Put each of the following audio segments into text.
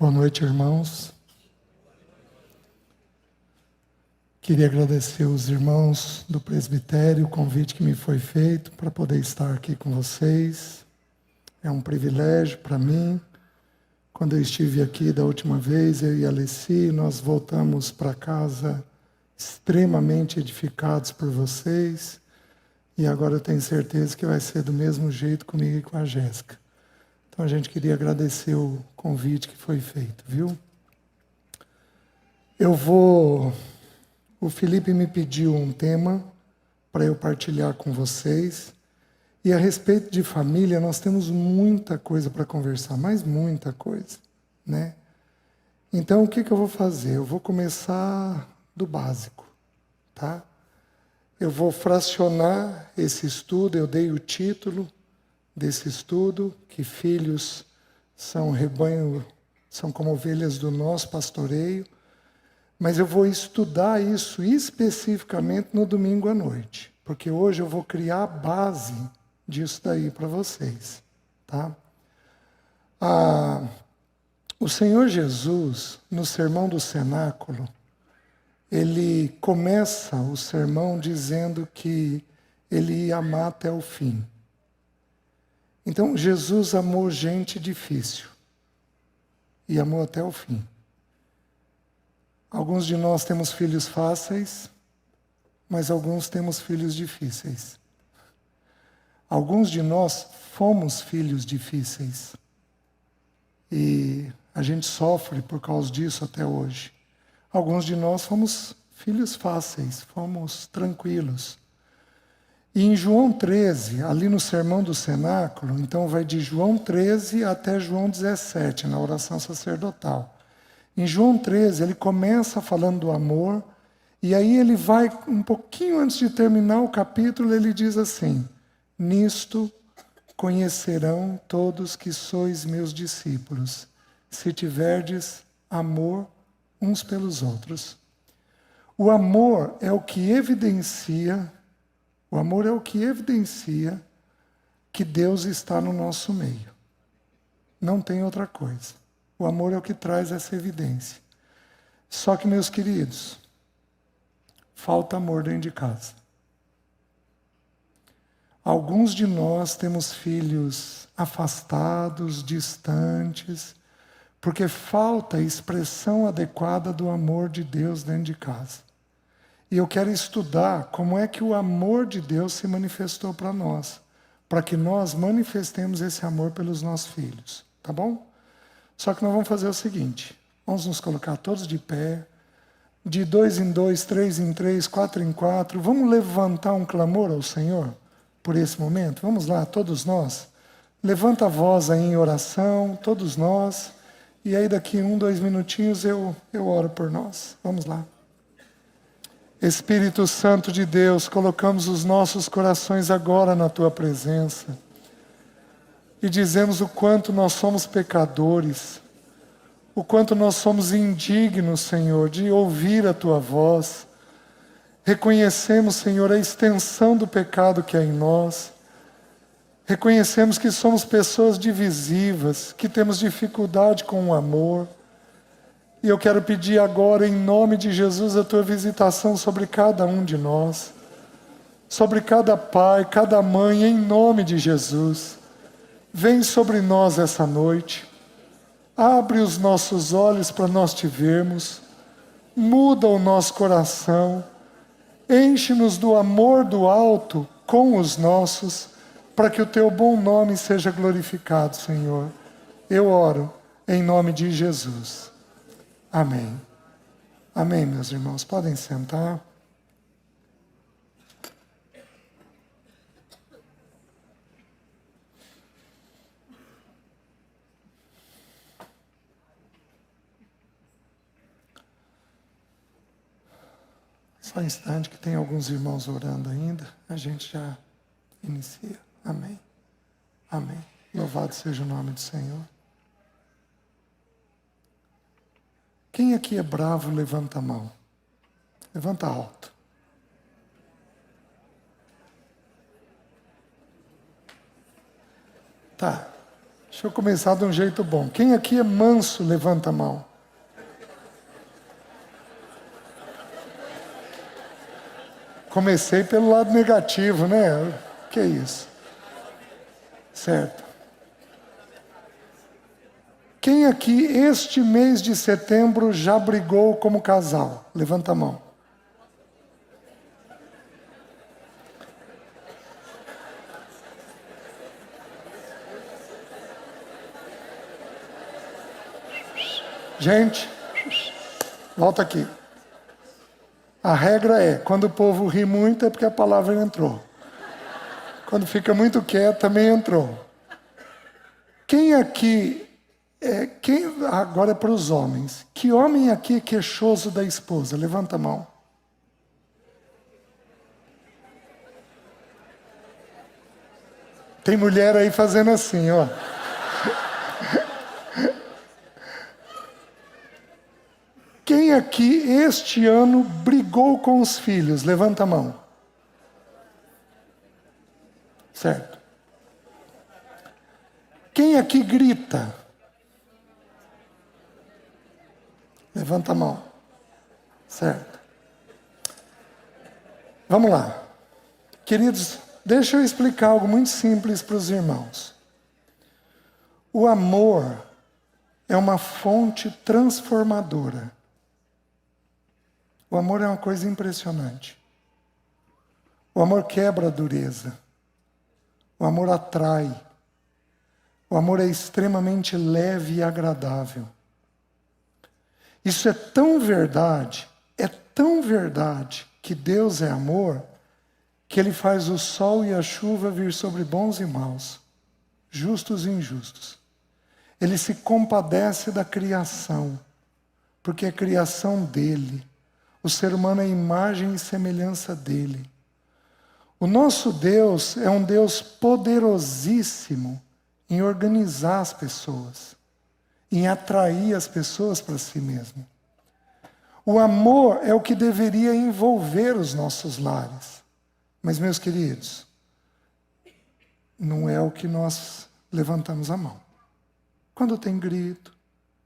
Boa noite, irmãos. Queria agradecer os irmãos do presbitério, o convite que me foi feito para poder estar aqui com vocês. É um privilégio para mim. Quando eu estive aqui da última vez, eu e a Alessi, nós voltamos para casa extremamente edificados por vocês. E agora eu tenho certeza que vai ser do mesmo jeito comigo e com a Jéssica. Então a gente queria agradecer o convite que foi feito, viu? O Felipe me pediu um tema para eu partilhar com vocês. E a respeito de família, nós temos muita coisa para conversar, mas muita coisa, né? Então o que eu vou fazer? Eu vou começar do básico, tá? Eu vou fracionar esse estudo, eu dei o título desse estudo, que filhos são rebanho, são como ovelhas do nosso pastoreio, mas eu vou estudar isso especificamente no domingo à noite, porque hoje eu vou criar a base disso daí para vocês, tá? O Senhor Jesus, no Sermão do Cenáculo, ele começa o sermão dizendo que ele ia amar até o fim. Então, Jesus amou gente difícil e amou até o fim. Alguns de nós temos filhos fáceis, mas alguns temos filhos difíceis. Alguns de nós fomos filhos difíceis e a gente sofre por causa disso até hoje. Alguns de nós fomos filhos fáceis, fomos tranquilos. E em João 13, ali no Sermão do Cenáculo, então vai de João 13 até João 17, na oração sacerdotal. Em João 13, ele começa falando do amor, e aí ele vai, um pouquinho antes de terminar o capítulo, ele diz assim: nisto conhecerão todos que sois meus discípulos, se tiverdes amor uns pelos outros. O amor é o que evidencia que Deus está no nosso meio. Não tem outra coisa. O amor é o que traz essa evidência. Só que, meus queridos, falta amor dentro de casa. Alguns de nós temos filhos afastados, distantes, porque falta a expressão adequada do amor de Deus dentro de casa. E eu quero estudar como é que o amor de Deus se manifestou para nós, para que nós manifestemos esse amor pelos nossos filhos, tá bom? Só que nós vamos fazer o seguinte, vamos nos colocar todos de pé, de 2 em 2, 3 em 3, 4 em 4, vamos levantar um clamor ao Senhor por esse momento? Vamos lá, todos nós. Levanta a voz aí em oração, todos nós, e aí daqui 1, 2 minutinhos eu oro por nós. Vamos lá. Espírito Santo de Deus, colocamos os nossos corações agora na Tua presença e dizemos o quanto nós somos pecadores, o quanto nós somos indignos, Senhor, de ouvir a Tua voz. Reconhecemos, Senhor, a extensão do pecado que há em nós. Reconhecemos que somos pessoas divisivas, que temos dificuldade com o amor. E eu quero pedir agora, em nome de Jesus, a Tua visitação sobre cada um de nós, sobre cada pai, cada mãe, em nome de Jesus. Vem sobre nós essa noite, abre os nossos olhos para nós Te vermos, muda o nosso coração, enche-nos do amor do alto com os nossos, para que o Teu bom nome seja glorificado, Senhor. Eu oro em nome de Jesus. Amém. Amém, meus irmãos. Podem sentar. Só um instante que tem alguns irmãos orando ainda. A gente já inicia. Amém. Amém. Louvado seja o nome do Senhor. Quem aqui é bravo, levanta a mão. Levanta alto. Tá. Acho Deixa eu começar de um jeito bom. Quem aqui é manso, levanta a mão. Comecei pelo lado negativo, né? Que isso? Certo. Quem aqui este mês de setembro já brigou como casal? Levanta a mão. Gente, volta aqui. A regra é, quando o povo ri muito é porque a palavra entrou. Quando fica muito quieto também entrou. Quem aqui, agora é para os homens. Que homem aqui é queixoso da esposa? Levanta a mão. Tem mulher aí fazendo assim, ó. Quem aqui este ano brigou com os filhos? Levanta a mão. Certo. Quem aqui grita? Levanta a mão. Certo. Vamos lá. Queridos, deixa eu explicar algo muito simples para os irmãos. O amor é uma fonte transformadora. O amor é uma coisa impressionante. O amor quebra a dureza. O amor atrai. O amor é extremamente leve e agradável. Isso é tão verdade que Deus é amor, que Ele faz o sol e a chuva vir sobre bons e maus, justos e injustos. Ele se compadece da criação, porque é criação dele. O ser humano é imagem e semelhança dele. O nosso Deus é um Deus poderosíssimo em organizar as pessoas, em atrair as pessoas para si mesmo. O amor é o que deveria envolver os nossos lares. Mas, meus queridos, não é o que nós levantamos a mão. Quando tem grito,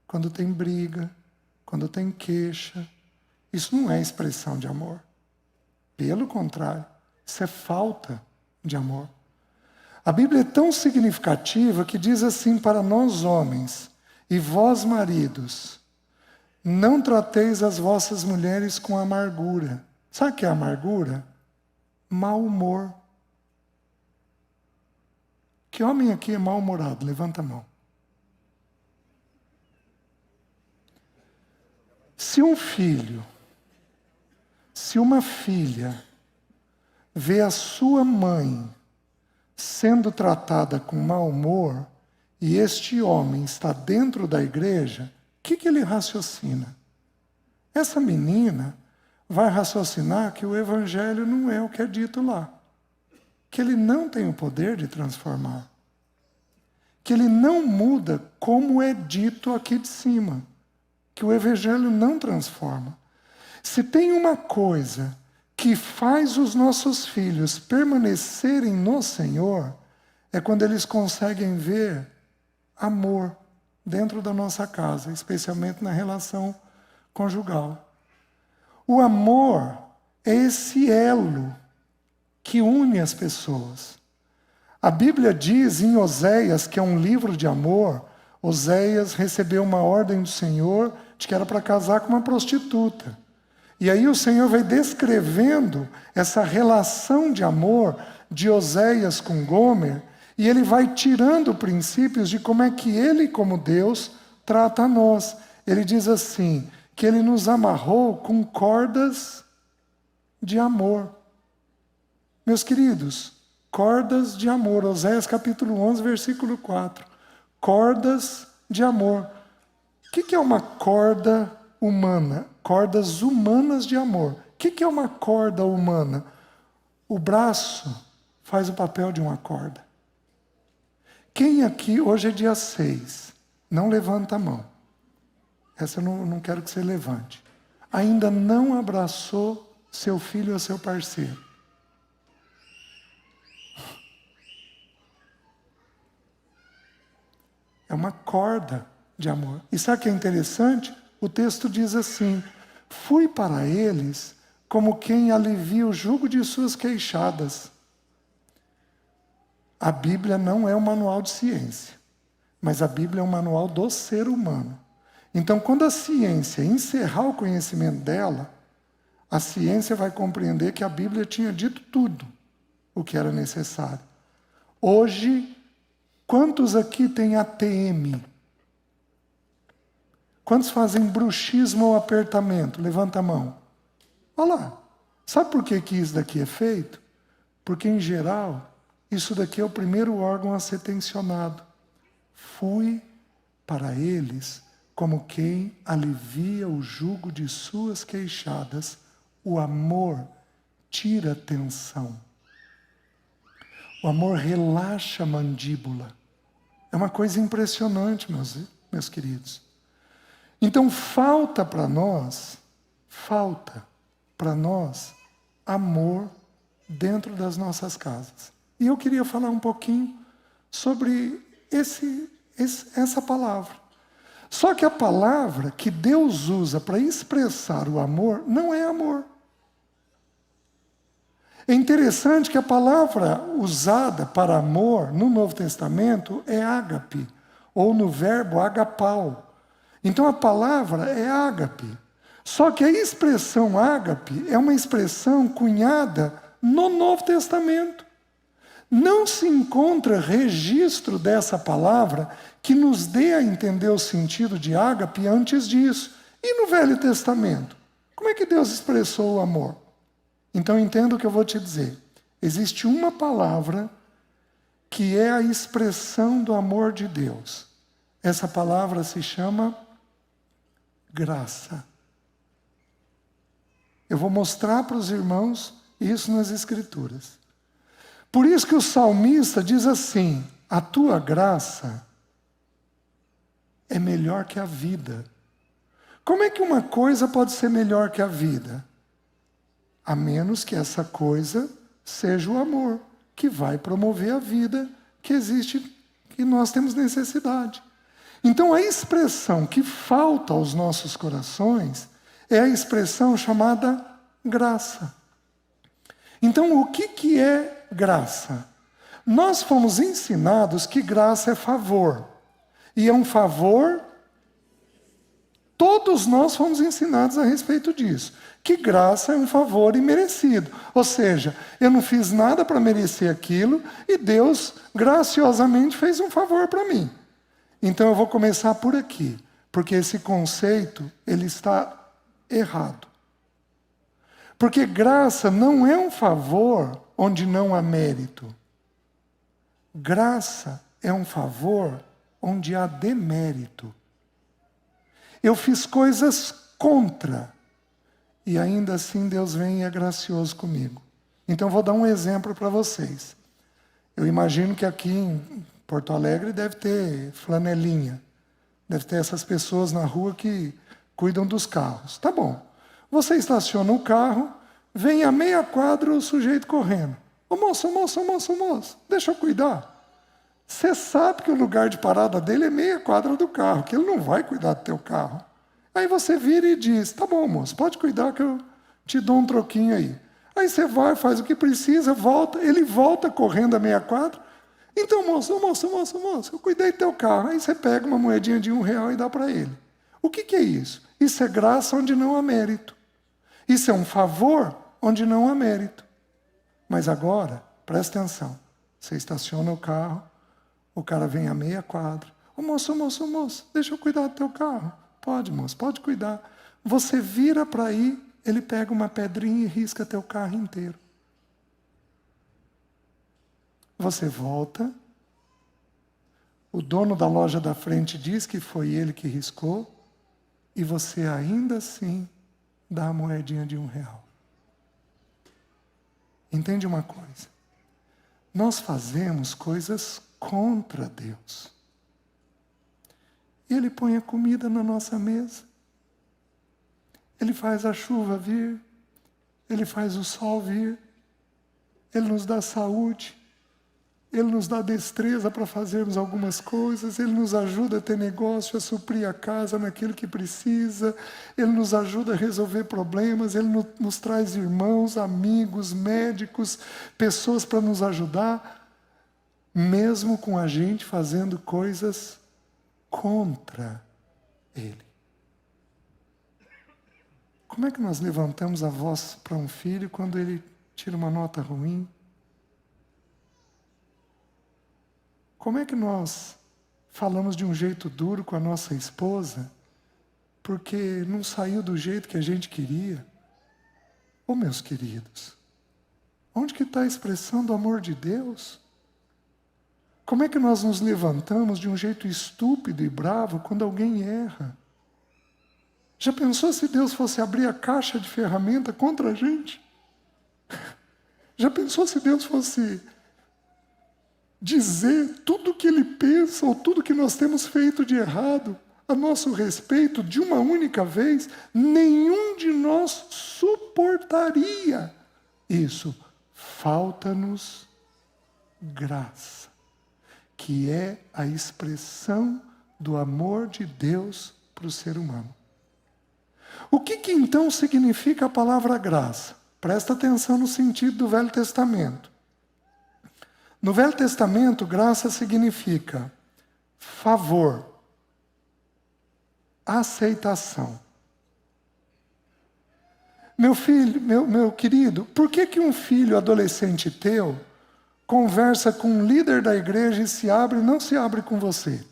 quando tem briga, quando tem queixa, isso não é expressão de amor. Pelo contrário, isso é falta de amor. A Bíblia é tão significativa que diz assim para nós homens: e vós maridos, não trateis as vossas mulheres com amargura. Sabe o que é amargura? Mau humor. Que homem aqui é mal-humorado? Levanta a mão. Se um filho, se uma filha vê a sua mãe sendo tratada com mau humor, e este homem está dentro da igreja, o que ele raciocina? Essa menina vai raciocinar que o evangelho não é o que é dito lá, que ele não tem o poder de transformar, que ele não muda como é dito aqui de cima, que o evangelho não transforma. Se tem uma coisa que faz os nossos filhos permanecerem no Senhor, é quando eles conseguem ver amor dentro da nossa casa, especialmente na relação conjugal. O amor é esse elo que une as pessoas. A Bíblia diz em Oséias, que é um livro de amor, Oséias recebeu uma ordem do Senhor de que era para casar com uma prostituta. E aí o Senhor vai descrevendo essa relação de amor de Oséias com Gomer, e ele vai tirando princípios de como é que ele, como Deus, trata a nós. Ele diz assim, que ele nos amarrou com cordas de amor. Meus queridos, cordas de amor. Oséias capítulo 11, versículo 4. Cordas de amor. O que é uma corda humana? Cordas humanas de amor. O que é uma corda humana? O braço faz o papel de uma corda. Quem aqui, hoje é dia 6, não levanta a mão. Essa eu não quero que você levante. Ainda não abraçou seu filho ou seu parceiro. É uma corda de amor. E sabe o que é interessante? O texto diz assim: fui para eles como quem alivia o jugo de suas queixadas. A Bíblia não é um manual de ciência, mas a Bíblia é um manual do ser humano. Então, quando a ciência encerrar o conhecimento dela, a ciência vai compreender que a Bíblia tinha dito tudo o que era necessário. Hoje, quantos aqui têm ATM? Quantos fazem bruxismo ou apertamento? Levanta a mão. Olha lá. Sabe por que isso daqui é feito? Porque, em geral, isso daqui é o primeiro órgão a ser tensionado. Fui para eles como quem alivia o jugo de suas queixadas. O amor tira a tensão. O amor relaxa a mandíbula. É uma coisa impressionante, meus queridos. Então falta para nós amor dentro das nossas casas. E eu queria falar um pouquinho sobre essa palavra. Só que a palavra que Deus usa para expressar o amor não é amor. É interessante que a palavra usada para amor no Novo Testamento é ágape, ou no verbo agapau. Então a palavra é ágape. Só que a expressão ágape é uma expressão cunhada no Novo Testamento. Não se encontra registro dessa palavra que nos dê a entender o sentido de ágape antes disso. E no Velho Testamento? Como é que Deus expressou o amor? Então entenda o que eu vou te dizer. Existe uma palavra que é a expressão do amor de Deus. Essa palavra se chama graça. Eu vou mostrar para os irmãos isso nas Escrituras. Por isso que o salmista diz assim: a tua graça é melhor que a vida. Como é que uma coisa pode ser melhor que a vida? A menos que essa coisa seja o amor, que vai promover a vida que existe, que nós temos necessidade. Então a expressão que falta aos nossos corações é a expressão chamada graça. Então o que é graça? Nós fomos ensinados que graça é favor. E é um favor, todos nós fomos ensinados a respeito disso. Que graça é um favor imerecido. Ou seja, eu não fiz nada para merecer aquilo e Deus graciosamente fez um favor para mim. Então eu vou começar por aqui, porque esse conceito ele está errado. Porque graça não é um favor onde não há mérito. Graça é um favor onde há demérito. Eu fiz coisas contra, e ainda assim Deus vem e é gracioso comigo. Então eu vou dar um exemplo para vocês. Eu imagino que aqui em Porto Alegre deve ter flanelinha. Deve ter essas pessoas na rua que cuidam dos carros. Tá bom. Você estaciona o carro, vem a meia quadra o sujeito correndo. Ô moço, deixa eu cuidar. Você sabe que o lugar de parada dele é meia quadra do carro, que ele não vai cuidar do teu carro. Aí você vira e diz: tá bom, moço, pode cuidar que eu te dou um troquinho aí. Aí você vai, faz o que precisa, volta, ele volta correndo a meia quadra. Então, moço, eu cuidei do teu carro. Aí você pega uma moedinha de R$1 e dá para ele. O que é isso? Isso é graça onde não há mérito. Isso é um favor onde não há mérito. Mas agora, presta atenção. Você estaciona o carro, o cara vem a meia quadra. Ô moço, deixa eu cuidar do teu carro. Pode, moço, pode cuidar. Você vira para ir, ele pega uma pedrinha e risca teu carro inteiro. Você volta, o dono da loja da frente diz que foi ele que riscou, e você ainda assim dá a moedinha de R$1. Entende uma coisa? Nós fazemos coisas contra Deus. Ele põe a comida na nossa mesa. Ele faz a chuva vir. Ele faz o sol vir. Ele nos dá saúde. Ele nos dá destreza para fazermos algumas coisas, Ele nos ajuda a ter negócio, a suprir a casa naquilo que precisa, Ele nos ajuda a resolver problemas, Ele nos traz irmãos, amigos, médicos, pessoas para nos ajudar, mesmo com a gente fazendo coisas contra Ele. Como é que nós levantamos a voz para um filho quando ele tira uma nota ruim? Como é que nós falamos de um jeito duro com a nossa esposa porque não saiu do jeito que a gente queria? Ô, meus queridos, onde que está a expressão do amor de Deus? Como é que nós nos levantamos de um jeito estúpido e bravo quando alguém erra? Já pensou se Deus fosse abrir a caixa de ferramenta contra a gente? Já pensou se Deus fosse dizer tudo o que Ele pensa ou tudo que nós temos feito de errado a nosso respeito de uma única vez? Nenhum de nós suportaria isso. Falta-nos graça, que é a expressão do amor de Deus para o ser humano. O que então significa a palavra graça? Presta atenção no sentido do Velho Testamento. No Velho Testamento, graça significa favor, aceitação. Meu filho, meu querido, por que um filho adolescente teu conversa com um líder da igreja e se abre, não se abre com você?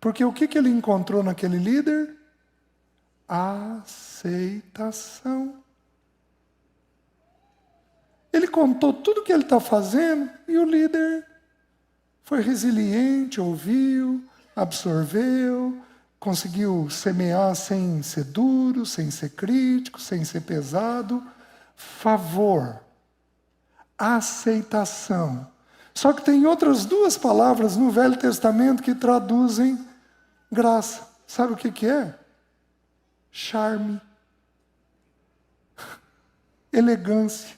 Porque o que ele encontrou naquele líder? Aceitação. Ele contou tudo o que ele está fazendo e o líder foi resiliente, ouviu, absorveu, conseguiu semear sem ser duro, sem ser crítico, sem ser pesado. Favor, aceitação. Só que tem outras duas palavras no Velho Testamento que traduzem graça. Sabe o que é? Charme, elegância.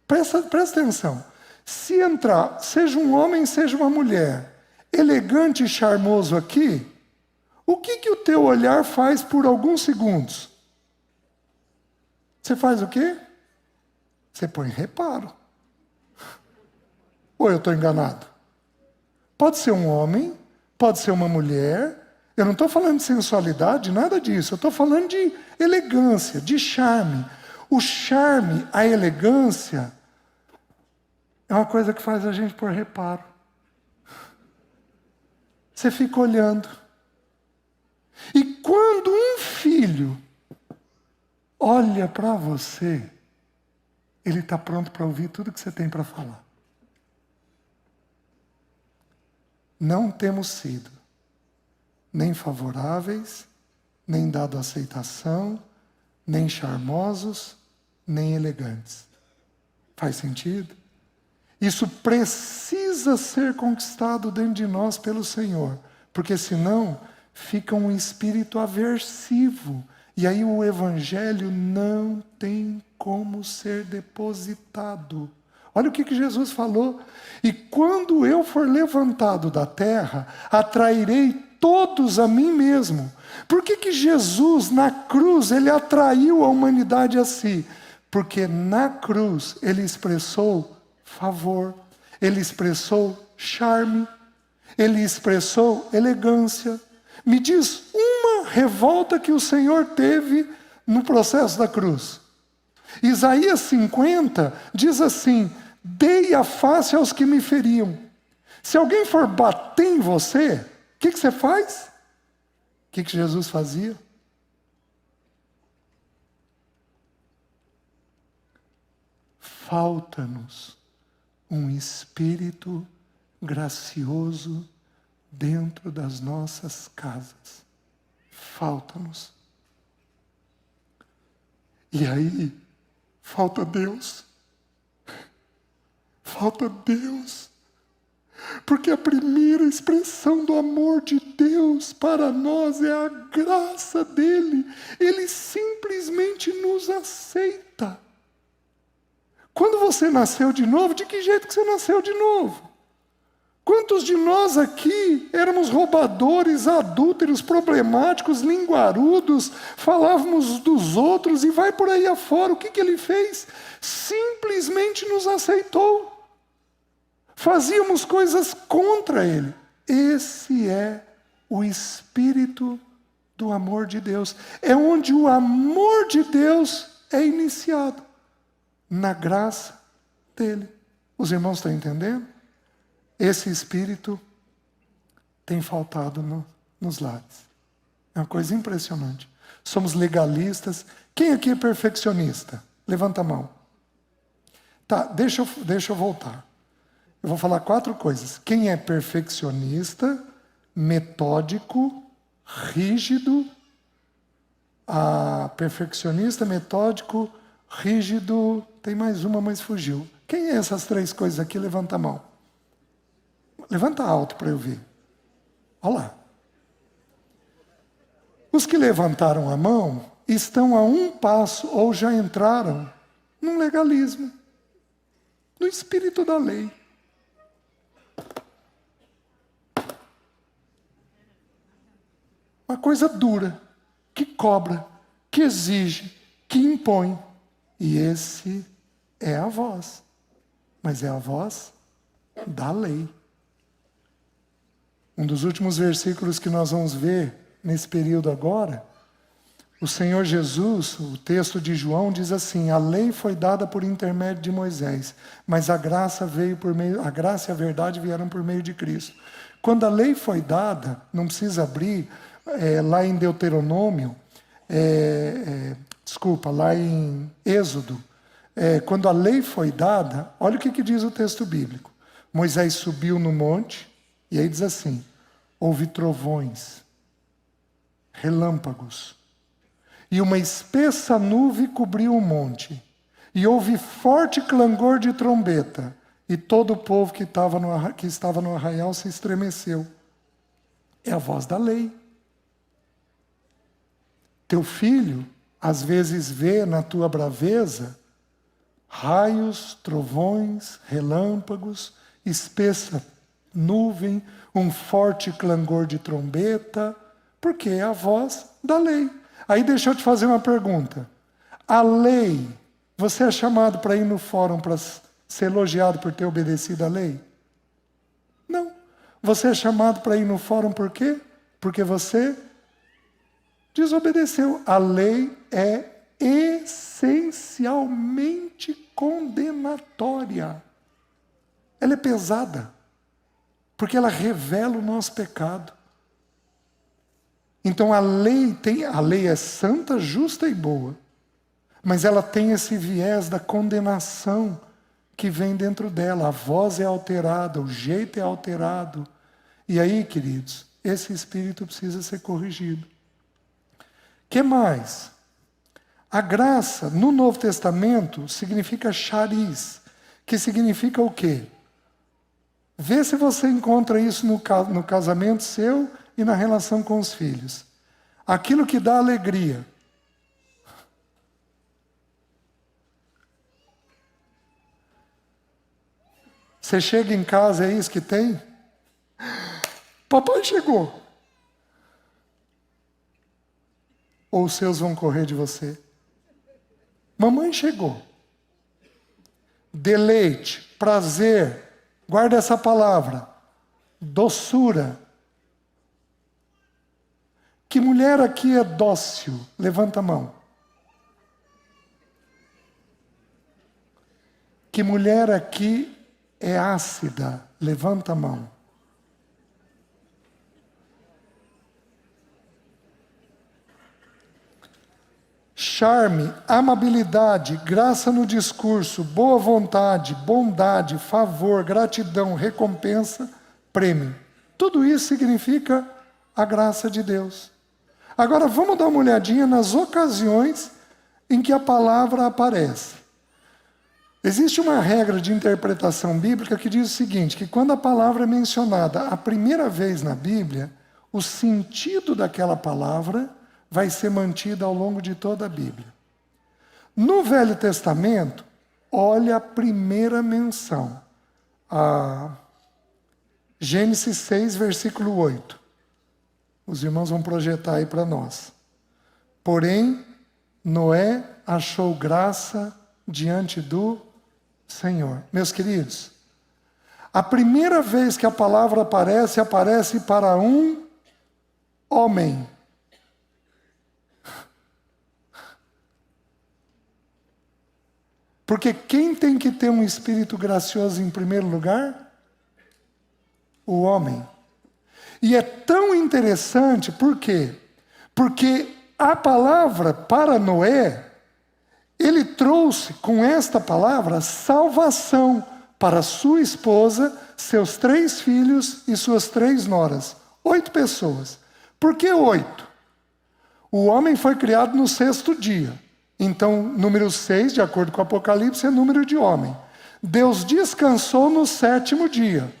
Presta atenção. Se entrar, seja um homem, seja uma mulher, elegante e charmoso aqui, o que o teu olhar faz por alguns segundos? Você faz o quê? Você põe reparo. Ou eu estou enganado? Pode ser um homem, pode ser uma mulher. Eu não estou falando de sensualidade, nada disso. Eu estou falando de elegância, de charme. O charme, a elegância, é uma coisa que faz a gente pôr reparo. Você fica olhando. E quando um filho olha para você, ele está pronto para ouvir tudo que você tem para falar. Não temos sido nem favoráveis, nem dado aceitação, nem charmosos, nem elegantes. Faz sentido? Isso precisa ser conquistado dentro de nós pelo Senhor, porque senão fica um espírito aversivo, e aí o Evangelho não tem como ser depositado. Olha o que Jesus falou: e quando eu for levantado da terra, atrairei todos a mim mesmo. Por que Jesus na cruz, ele atraiu a humanidade a si? Porque na cruz ele expressou favor, ele expressou charme, ele expressou elegância. Me diz uma revolta que o Senhor teve no processo da cruz. Isaías 50 diz assim: dei a face aos que me feriam. Se alguém for bater em você, o que você faz? O que Jesus fazia? Falta-nos um espírito gracioso dentro das nossas casas. Falta-nos. E aí, falta Deus. Falta Deus. Porque a primeira expressão do amor de Deus para nós é a graça dele. Ele simplesmente nos aceita. Quando você nasceu de novo, de que jeito que você nasceu de novo? Quantos de nós aqui éramos roubadores, adúlteros, problemáticos, linguarudos, falávamos dos outros e vai por aí afora? O que ele fez? Simplesmente nos aceitou. Fazíamos coisas contra ele. Esse é o espírito do amor de Deus. É onde o amor de Deus é iniciado, na graça dele. Os irmãos estão entendendo? Esse espírito tem faltado nos lares. É uma coisa impressionante. Somos legalistas. Quem aqui é perfeccionista? Levanta a mão. Tá, deixa eu voltar. Eu vou falar 4 coisas. Quem é perfeccionista, metódico, rígido, perfeccionista, metódico, rígido, tem mais uma, mas fugiu. Quem é essas 3 coisas aqui? Levanta a mão. Levanta alto para eu ver. Olha lá. Os que levantaram a mão estão a um passo ou já entraram num legalismo, no espírito da lei. Uma coisa dura, que cobra, que exige, que impõe. E esse é a voz. Mas é a voz da lei. Um dos últimos versículos que nós vamos ver nesse período agora, o Senhor Jesus, o texto de João diz assim: a lei foi dada por intermédio de Moisés, mas a graça e a verdade vieram por meio de Cristo. Quando a lei foi dada, não precisa abrir, lá em Deuteronômio, lá em Êxodo, quando a lei foi dada, olha o que diz o texto bíblico. Moisés subiu no monte, e aí diz assim: houve trovões, relâmpagos, e uma espessa nuvem cobriu o monte, e houve forte clangor de trombeta, e todo o povo que estava no arraial se estremeceu. É a voz da lei. Teu filho, às vezes, vê na tua braveza raios, trovões, relâmpagos, espessa nuvem, um forte clangor de trombeta, porque é a voz da lei. Aí deixa eu te fazer uma pergunta. A lei, você é chamado para ir no fórum para ser elogiado por ter obedecido a lei? Não. Você é chamado para ir no fórum por quê? Porque você desobedeceu. A lei é essencialmente condenatória. Ela é pesada, porque ela revela o nosso pecado. Então a lei é santa, justa e boa, mas ela tem esse viés da condenação que vem dentro dela. A voz é alterada, o jeito é alterado. E aí, queridos, esse espírito precisa ser corrigido. Que mais? A graça, no Novo Testamento, significa charis, que significa o quê? Vê se você encontra isso no casamento seu e na relação com os filhos. Aquilo que dá alegria. Você chega em casa, é isso que tem? Papai chegou. Ou os seus vão correr de você. Mamãe chegou. Deleite, prazer. Guarda essa palavra. Doçura. Que mulher aqui é dócil? Levanta a mão. Que mulher aqui é ácida? Levanta a mão. Charme, amabilidade, graça no discurso, boa vontade, bondade, favor, gratidão, recompensa, prêmio. Tudo isso significa a graça de Deus. Agora vamos dar uma olhadinha nas ocasiões em que a palavra aparece. Existe uma regra de interpretação bíblica que diz o seguinte, que quando a palavra é mencionada a primeira vez na Bíblia, o sentido daquela palavra vai ser mantida ao longo de toda a Bíblia. No Velho Testamento, olha a primeira menção. Gênesis 6, versículo 8. Os irmãos vão projetar aí para nós. Porém, Noé achou graça diante do Senhor. Meus queridos, a primeira vez que a palavra aparece, aparece para um homem. Porque quem tem que ter um espírito gracioso em primeiro lugar? O homem. E é tão interessante, por quê? Porque a palavra para Noé, ele trouxe com esta palavra salvação para sua esposa, seus 3 filhos e suas 3 noras. 8 pessoas. Por que 8? O homem foi criado no 6º dia. Então, número 6, de acordo com o Apocalipse, é número de homem. Deus descansou no 7º dia.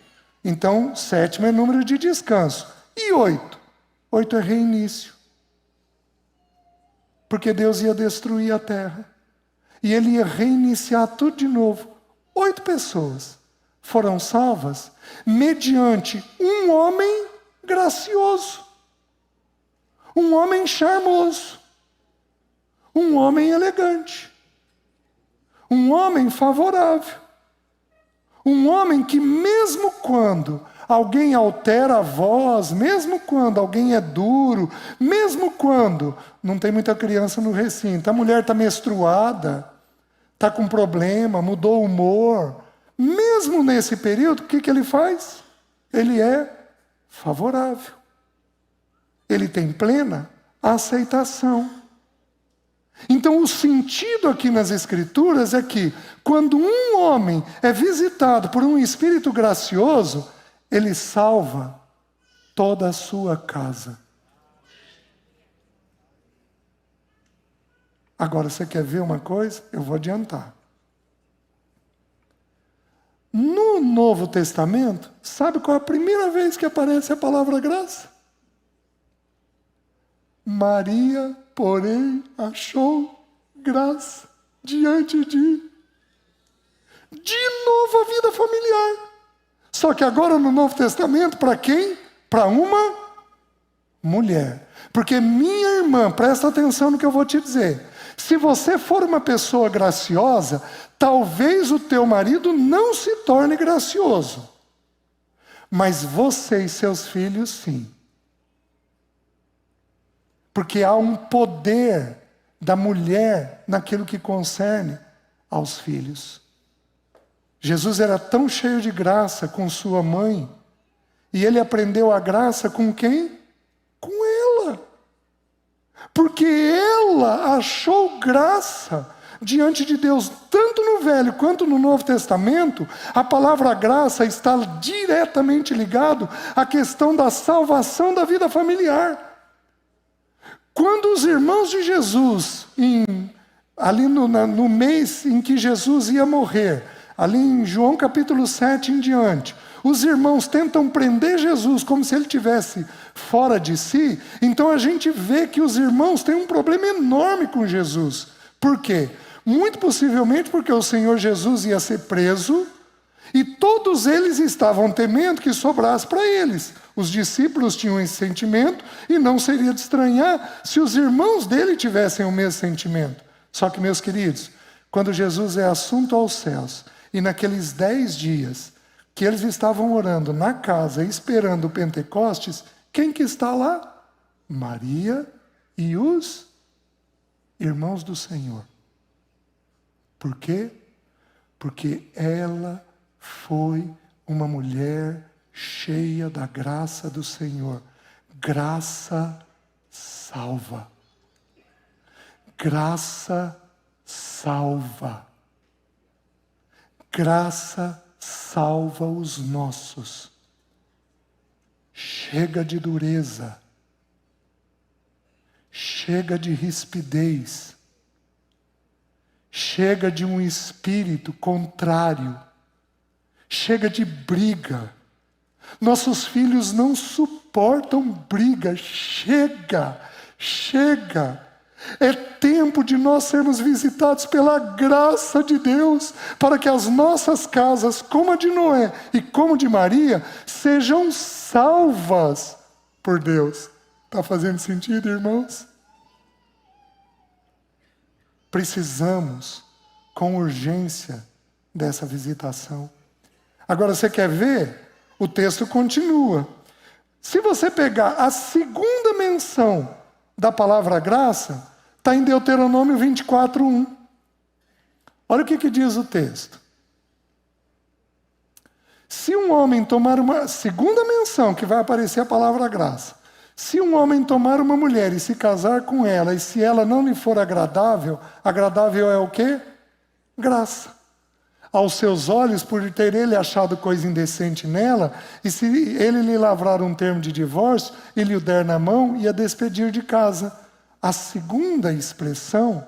Então, 7º é número de descanso. E 8? 8 é reinício. Porque Deus ia destruir a terra. E Ele ia reiniciar tudo de novo. 8 pessoas foram salvas mediante um homem gracioso. Um homem charmoso. Um homem elegante. Um homem favorável. Um homem que mesmo quando alguém altera a voz, mesmo quando alguém é duro, mesmo quando não tem muita criança no recinto, a mulher está menstruada, está com problema, mudou o humor, mesmo nesse período, o que ele faz? Ele é favorável. Ele tem plena aceitação. Então, o sentido aqui nas Escrituras é que, quando um homem é visitado por um Espírito gracioso, ele salva toda a sua casa. Agora, você quer ver uma coisa? Eu vou adiantar. No Novo Testamento, sabe qual é a primeira vez que aparece a palavra graça? Maria, porém, achou graça diante de novo a vida familiar. Só que agora no Novo Testamento, para quem? Para uma mulher. Porque minha irmã, presta atenção no que eu vou te dizer. Se você for uma pessoa graciosa, talvez o teu marido não se torne gracioso. Mas você e seus filhos, sim. Porque há um poder da mulher naquilo que concerne aos filhos. Jesus era tão cheio de graça com sua mãe, e ele aprendeu a graça com quem? Com ela. Porque ela achou graça diante de Deus, tanto no Velho quanto no Novo Testamento. A palavra graça está diretamente ligado à questão da salvação da vida familiar. Quando os irmãos de Jesus, ali no mês em que Jesus ia morrer, ali em João capítulo 7 em diante, os irmãos tentam prender Jesus como se ele estivesse fora de si. Então a gente vê que os irmãos têm um problema enorme com Jesus. Por quê? Muito possivelmente porque o Senhor Jesus ia ser preso e todos eles estavam temendo que sobrasse para eles. Os discípulos tinham esse sentimento e não seria de estranhar se os irmãos dele tivessem o mesmo sentimento. Só que, meus queridos, quando Jesus é assunto aos céus, e naqueles 10 dias que eles estavam orando na casa, esperando o Pentecostes, quem que está lá? Maria e os irmãos do Senhor. Por quê? Porque ela foi uma mulher cheia da graça do Senhor. Graça salva. Graça salva. Graça salva os nossos. Chega de dureza. Chega de rispidez. Chega de um espírito contrário. Chega de briga. Nossos filhos não suportam briga. Chega. É tempo de nós sermos visitados pela graça de Deus, para que as nossas casas, como a de Noé e como a de Maria, sejam salvas por Deus. Está fazendo sentido, irmãos? Precisamos, com urgência, dessa visitação. Agora, você quer ver? O texto continua. Se você pegar a segunda menção da palavra graça, está em Deuteronômio 24:1. Olha o que diz o texto. Se um homem tomar uma... Segunda menção que vai aparecer a palavra graça. Se um homem tomar uma mulher e se casar com ela, e se ela não lhe for agradável, agradável é o quê? Graça. Aos seus olhos, por ter ele achado coisa indecente nela, e se ele lhe lavrar um termo de divórcio, e lhe o der na mão, e a despedir de casa. A segunda expressão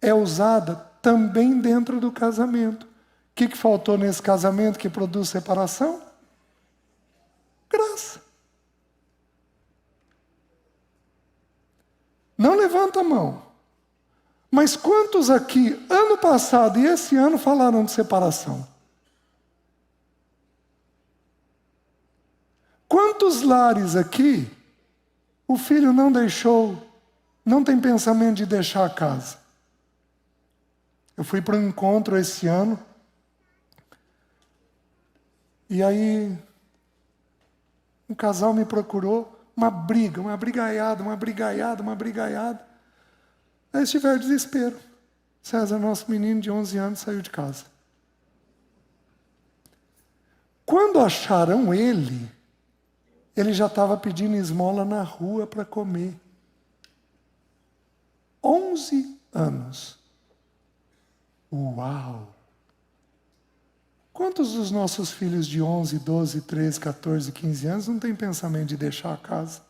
é usada também dentro do casamento. O que faltou nesse casamento que produz separação? Graça. Não levanta a mão. Mas quantos aqui, ano passado e esse ano, falaram de separação? Quantos lares aqui, o filho não deixou, não tem pensamento de deixar a casa? Eu fui para um encontro esse ano, e aí um casal me procurou, uma brigaiada. Aí eles tiveram desespero. César, nosso menino de 11 anos, saiu de casa. Quando acharam ele já estava pedindo esmola na rua para comer. 11 anos. Uau! Quantos dos nossos filhos de 11, 12, 13, 14, 15 anos não têm pensamento de deixar a casa?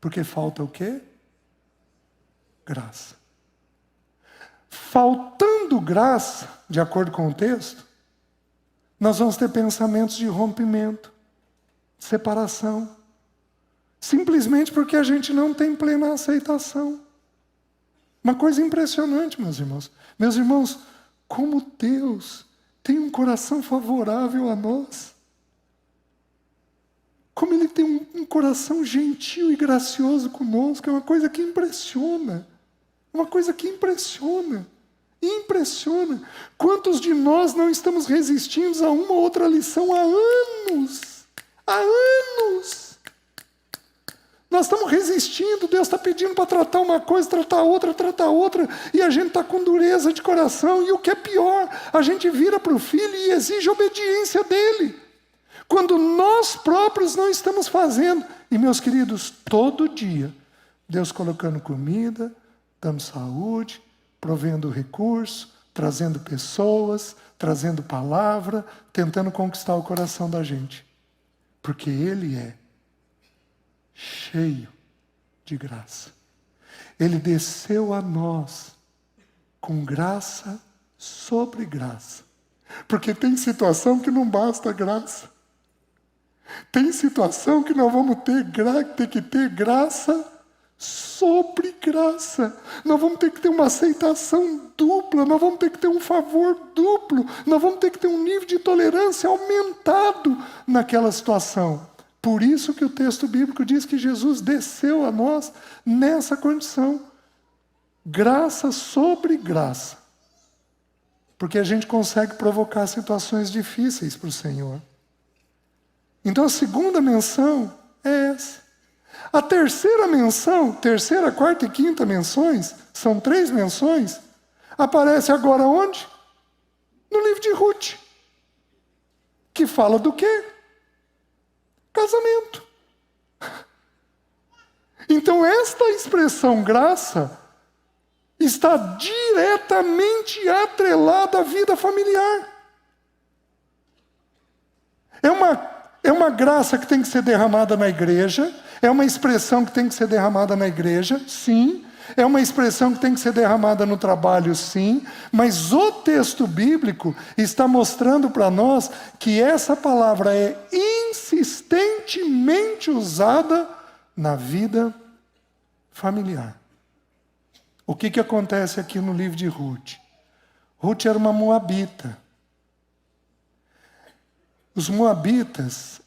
Porque falta o quê? Graça. Faltando graça, de acordo com o texto, nós vamos ter pensamentos de rompimento, separação. Simplesmente porque a gente não tem plena aceitação. Uma coisa impressionante, meus irmãos. Meus irmãos, como Deus tem um coração favorável a nós. Como Ele tem um coração gentil e gracioso conosco. É uma coisa que impressiona. Uma coisa que impressiona. Impressiona. Quantos de nós não estamos resistindo a uma ou outra lição há anos? Há anos. Nós estamos resistindo, Deus está pedindo para tratar uma coisa, tratar outra, e a gente está com dureza de coração, e o que é pior, a gente vira para o filho e exige obediência dele, quando nós próprios não estamos fazendo. E meus queridos, todo dia, Deus colocando comida, dando saúde, provendo recurso, trazendo pessoas, trazendo palavra, tentando conquistar o coração da gente, porque Ele é cheio de graça. Ele desceu a nós com graça sobre graça. Porque tem situação que não basta graça. Tem situação que nós vamos ter que ter graça sobre graça. Nós vamos ter que ter uma aceitação dupla, nós vamos ter que ter um favor duplo, nós vamos ter que ter um nível de tolerância aumentado naquela situação. Por isso que o texto bíblico diz que Jesus desceu a nós nessa condição. Graça sobre graça. Porque a gente consegue provocar situações difíceis para o Senhor. Então a segunda menção é essa. A terceira menção, terceira, quarta e quinta menções, são 3 menções, aparece agora onde? No livro de Ruth. Que fala do quê? Casamento. Então esta expressão graça está diretamente atrelada à vida familiar. É uma graça que tem que ser derramada na igreja, é uma expressão que tem que ser derramada na igreja, sim. É uma expressão que tem que ser derramada no trabalho, sim. Mas o texto bíblico está mostrando para nós que essa palavra é insistentemente usada na vida familiar. O que acontece aqui no livro de Ruth? Ruth era uma moabita. Os moabitas,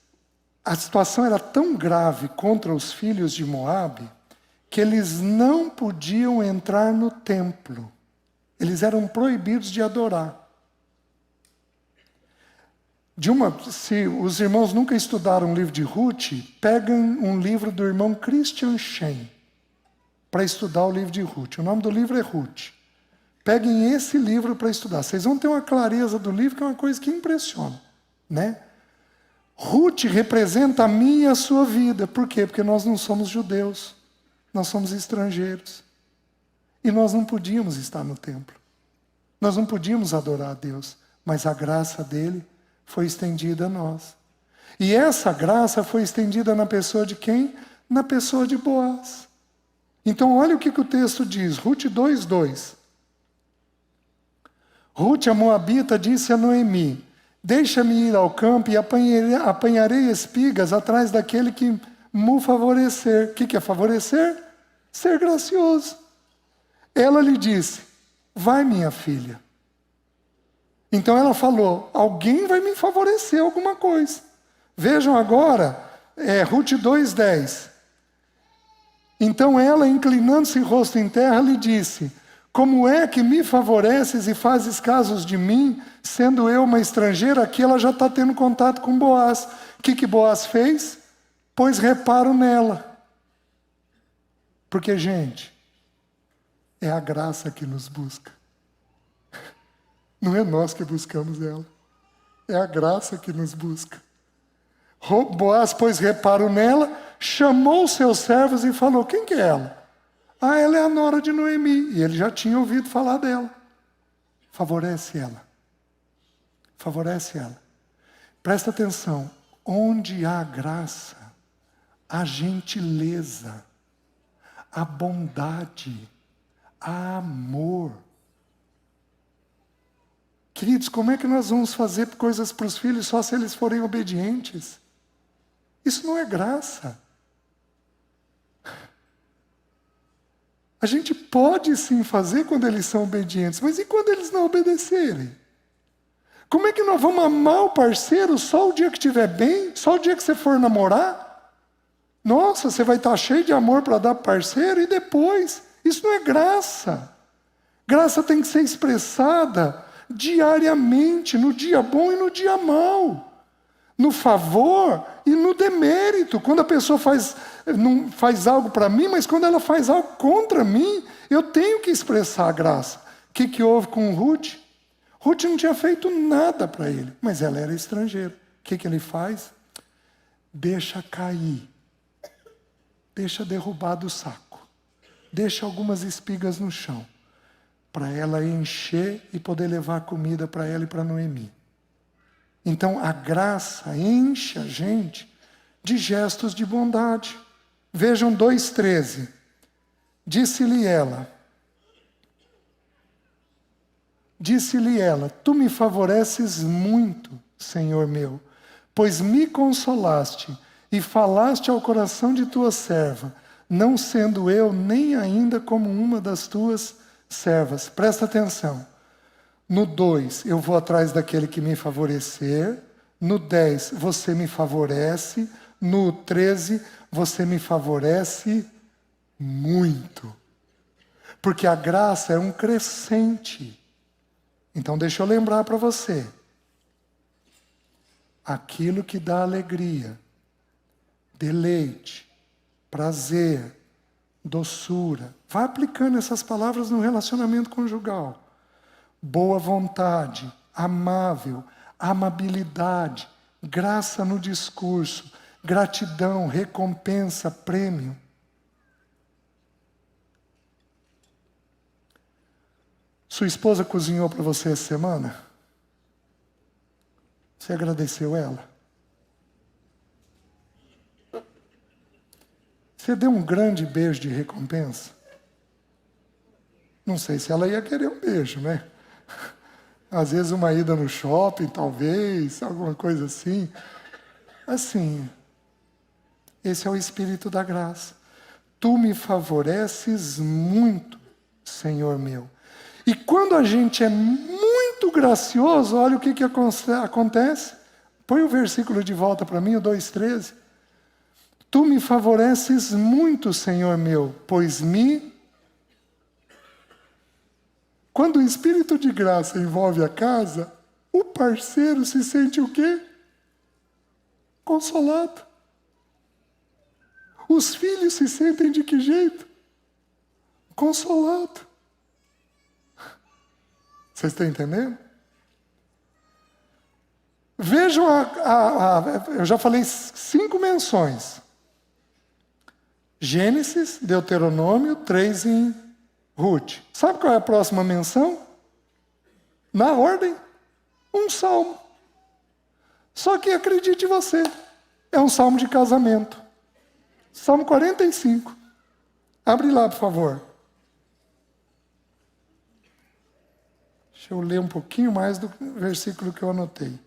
a situação era tão grave contra os filhos de Moabe, que eles não podiam entrar no templo. Eles eram proibidos de adorar. Se os irmãos nunca estudaram o livro de Ruth, pegam um livro do irmão Christian Shen para estudar o livro de Ruth. O nome do livro é Ruth. Peguem esse livro para estudar. Vocês vão ter uma clareza do livro que é uma coisa que impressiona, né? Ruth representa a minha e a sua vida. Por quê? Porque nós não somos judeus. Nós somos estrangeiros. E nós não podíamos estar no templo. Nós não podíamos adorar a Deus. Mas a graça dele foi estendida a nós. E essa graça foi estendida na pessoa de quem? Na pessoa de Boaz. Então olha o que o texto diz. Ruth 2:2. Ruth, a moabita, disse a Noemi: deixa-me ir ao campo e apanharei espigas atrás daquele que me favorecer. O que é favorecer? Ser gracioso. Ela lhe disse: vai, minha filha. Então ela falou: alguém vai me favorecer alguma coisa. Vejam agora, Ruth 2:10. Então ela, inclinando-se rosto em terra, lhe disse: como é que me favoreces e fazes casos de mim, sendo eu uma estrangeira? Aqui ela já está tendo contato com Boaz. O que Boaz fez? Pôs reparo nela. Porque, gente, é a graça que nos busca. Não é nós que buscamos ela. É a graça que nos busca. Boaz pôs reparo nela, chamou seus servos e falou: quem que é ela? Ah, ela é a nora de Noemi. E ele já tinha ouvido falar dela. Favorece ela. Favorece ela. Presta atenção. Onde há graça, há gentileza, há bondade, há amor. Queridos, como é que nós vamos fazer coisas para os filhos só se eles forem obedientes? Isso não é graça. A gente pode sim fazer quando eles são obedientes, mas e quando eles não obedecerem? Como é que nós vamos amar o parceiro só o dia que estiver bem? Só o dia que você for namorar? Nossa, você vai estar cheio de amor para dar para o parceiro e depois? Isso não é graça. Graça tem que ser expressada diariamente, no dia bom e no dia mau. No favor e no demérito. Quando a pessoa não faz algo para mim, mas quando ela faz algo contra mim, eu tenho que expressar a graça. O que houve com Ruth? Ruth não tinha feito nada para ele, mas ela era estrangeira. O que ele faz? Deixa cair. Deixa derrubar do saco. Deixa algumas espigas no chão, para ela encher e poder levar comida para ela e para Noemi. Então a graça enche a gente de gestos de bondade. Vejam 2:13. Disse-lhe ela, tu me favoreces muito, Senhor meu, pois me consolaste e falaste ao coração de tua serva, não sendo eu nem ainda como uma das tuas servas. Presta atenção. No 2, eu vou atrás daquele que me favorecer. No 10, você me favorece. No 13, você me favorece muito. Porque a graça é um crescente. Então deixa eu lembrar para você. Aquilo que dá alegria, deleite, prazer, doçura. Vai aplicando essas palavras no relacionamento conjugal. Boa vontade, amável, amabilidade, graça no discurso, gratidão, recompensa, prêmio. Sua esposa cozinhou para você essa semana? Você agradeceu ela? Você deu um grande beijo de recompensa? Não sei se ela ia querer um beijo, né? Às vezes uma ida no shopping, talvez, alguma coisa assim. Assim, esse é o Espírito da graça. Tu me favoreces muito, Senhor meu. E quando a gente é muito gracioso, olha o que acontece. Põe o versículo de volta para mim, o 2,13. Tu me favoreces muito, Senhor meu, pois Quando o Espírito de graça envolve a casa, o parceiro se sente o quê? Consolado. Os filhos se sentem de que jeito? Consolado. Vocês estão entendendo? Vejam, eu já falei 5 menções. Gênesis, Deuteronômio, 3 em Ruth. Sabe qual é a próxima menção? Na ordem, um salmo. Só que acredite você, é um salmo de casamento. Salmo 45. Abre lá, por favor. Deixa eu ler um pouquinho mais do versículo que eu anotei.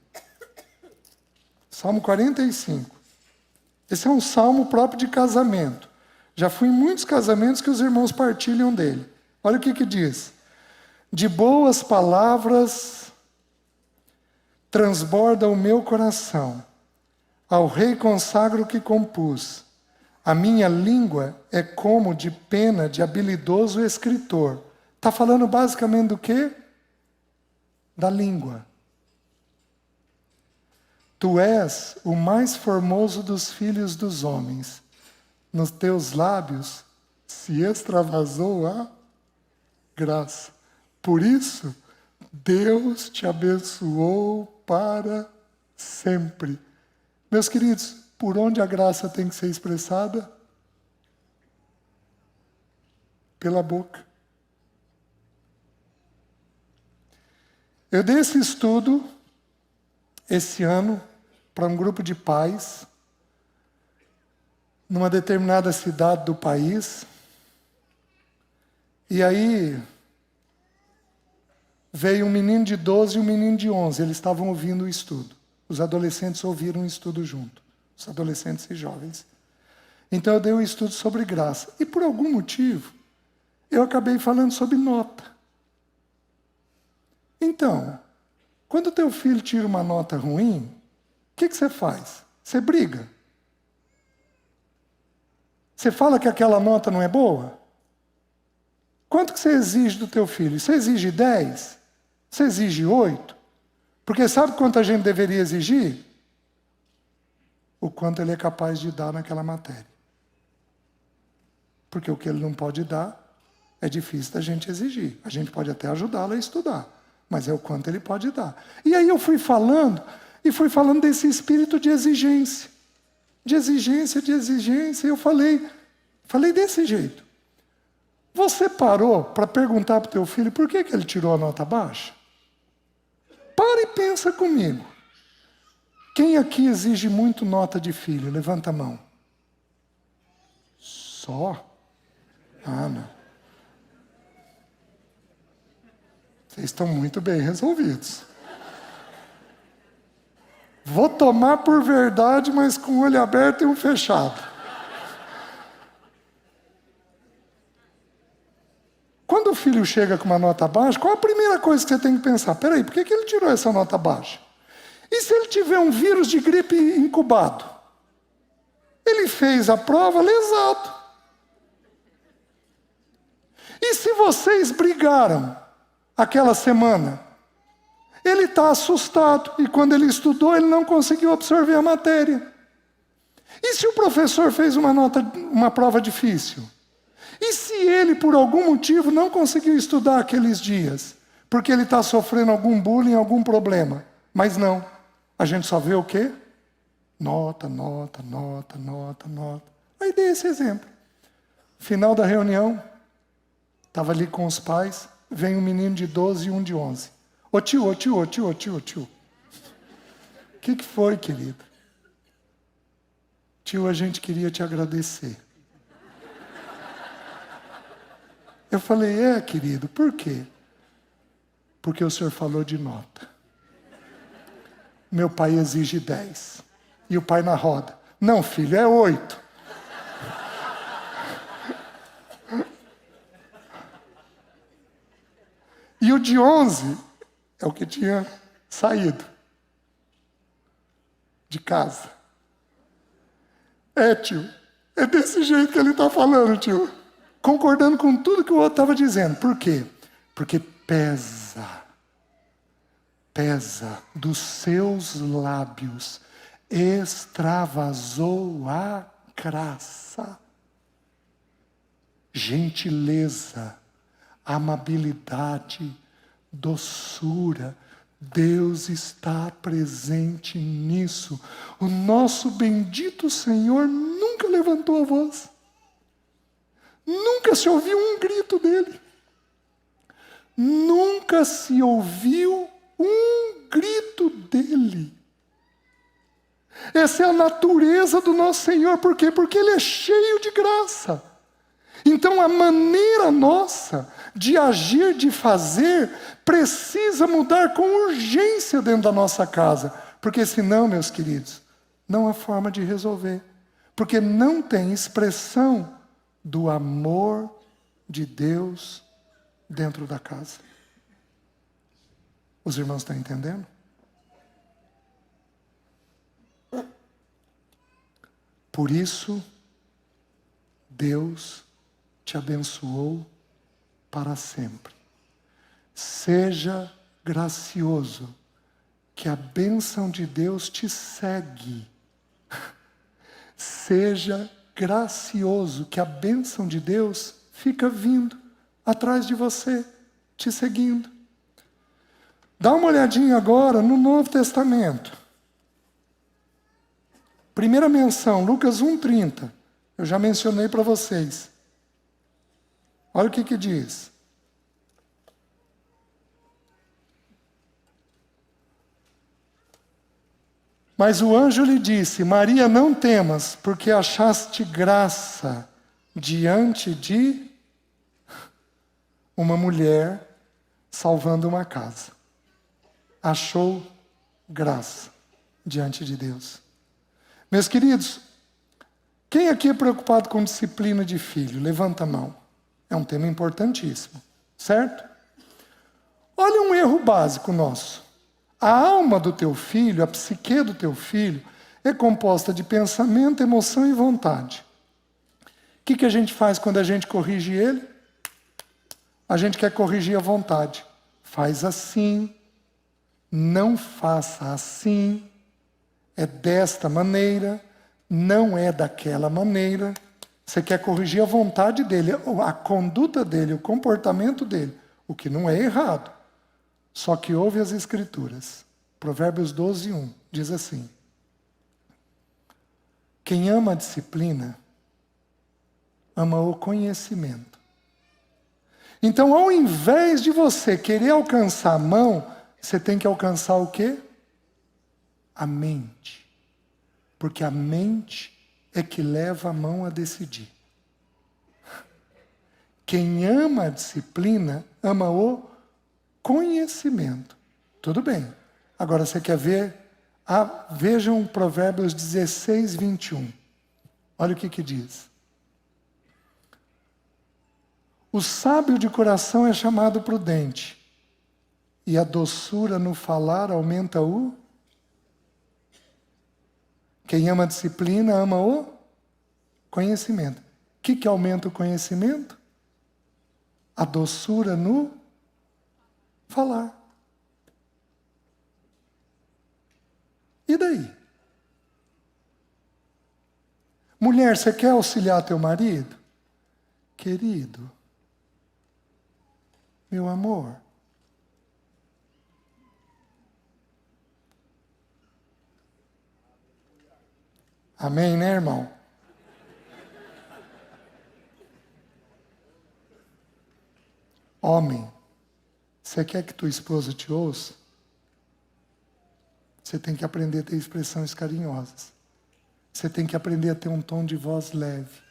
Salmo 45. Esse é um salmo próprio de casamento. Já fui em muitos casamentos que os irmãos partilham dele. Olha o que diz. De boas palavras transborda o meu coração. Ao rei consagro o que compus. A minha língua é como de pena de habilidoso escritor. Está falando basicamente do quê? Da língua. Tu és o mais formoso dos filhos dos homens. Nos teus lábios se extravasou a graça. Por isso, Deus te abençoou para sempre. Meus queridos, por onde a graça tem que ser expressada? Pela boca. Eu dei esse estudo, esse ano, para um grupo de pais, numa determinada cidade do país. E aí, veio um menino de 12 e um menino de 11. Eles estavam ouvindo o estudo. Os adolescentes ouviram o estudo junto. Os adolescentes e jovens. Então eu dei um estudo sobre graça. E por algum motivo, eu acabei falando sobre nota. Então, quando o teu filho tira uma nota ruim, o que você faz? Você briga. Você fala que aquela nota não é boa? Quanto que você exige do teu filho? Você exige 10? Você exige 8? Porque sabe quanto a gente deveria exigir? O quanto ele é capaz de dar naquela matéria. Porque o que ele não pode dar é difícil da gente exigir. A gente pode até ajudá-lo a estudar, mas é o quanto ele pode dar. E aí eu fui falando desse espírito de exigência. De exigência, e eu falei desse jeito. Você parou para perguntar para o teu filho por que ele tirou a nota baixa? Para e pensa comigo. Quem aqui exige muito nota de filho? Levanta a mão. Só? Ah, não. Vocês estão muito bem resolvidos. Vou tomar por verdade, mas com o olho aberto e um fechado. Quando o filho chega com uma nota baixa, qual a primeira coisa que você tem que pensar? Peraí, por que ele tirou essa nota baixa? E se ele tiver um vírus de gripe incubado? Ele fez a prova lesado. E se vocês brigaram aquela semana? Ele está assustado e quando ele estudou, ele não conseguiu absorver a matéria. E se o professor fez uma prova difícil? E se ele, por algum motivo, não conseguiu estudar aqueles dias? Porque ele está sofrendo algum bullying, algum problema. Mas não. A gente só vê o quê? Nota. Aí dei esse exemplo. Final da reunião, estava ali com os pais, vem um menino de 12 e um de 11. Ô tio. O que foi, querido? Tio, a gente queria te agradecer. Eu falei, querido, por quê? Porque o senhor falou de nota. Meu pai exige 10. E o pai na roda. Não, filho, é 8. E o de 11 é o que tinha saído de casa. Tio, é desse jeito que ele está falando, tio. Concordando com tudo que o outro estava dizendo. Por quê? Porque pesa dos seus lábios, extravasou a graça, gentileza, amabilidade, doçura. Deus está presente nisso. O nosso bendito Senhor nunca levantou a voz. Nunca se ouviu um grito dele. Nunca se ouviu um grito dele. Essa é a natureza do nosso Senhor. Por quê? Porque Ele é cheio de graça. Então a maneira nossa de agir, de fazer, precisa mudar com urgência dentro da nossa casa. Porque senão, meus queridos, não há forma de resolver. Porque não tem expressão do amor de Deus dentro da casa. Os irmãos estão entendendo? Por isso, Deus te abençoou para sempre. Seja gracioso, que a bênção de Deus te segue. Seja gracioso, que a bênção de Deus fica vindo atrás de você, te seguindo. Dá uma olhadinha agora no Novo Testamento. Primeira menção, Lucas 1,30. Eu já mencionei para vocês. Olha o que diz. Mas o anjo lhe disse: Maria, não temas, porque achaste graça diante de uma mulher salvando uma casa. Achou graça diante de Deus. Meus queridos, quem aqui é preocupado com disciplina de filho? Levanta a mão. É um tema importantíssimo, certo? Olha um erro básico nosso. A alma do teu filho, a psique do teu filho, é composta de pensamento, emoção e vontade. O que a gente faz quando a gente corrige ele? A gente quer corrigir a vontade. Faz assim, não faça assim, é desta maneira, não é daquela maneira. Você quer corrigir a vontade dele, a conduta dele, o comportamento dele, o que não é errado. Só que ouve as Escrituras. Provérbios 12:1 diz assim: quem ama a disciplina, ama o conhecimento. Então, ao invés de você querer alcançar a mão, você tem que alcançar o quê? A mente. Porque a mente é que leva a mão a decidir. Quem ama a disciplina, ama o conhecimento. Tudo bem. Agora você quer ver? Vejam Provérbios 16:21. Olha o que diz. O sábio de coração é chamado prudente, e a doçura no falar aumenta o... Quem ama a disciplina, ama o conhecimento. O que aumenta o conhecimento? A doçura no falar. E daí? Mulher, você quer auxiliar teu marido? Querido, meu amor, amém, né, irmão? Homem, você quer que tua esposa te ouça? Você tem que aprender a ter expressões carinhosas. Você tem que aprender a ter um tom de voz leve.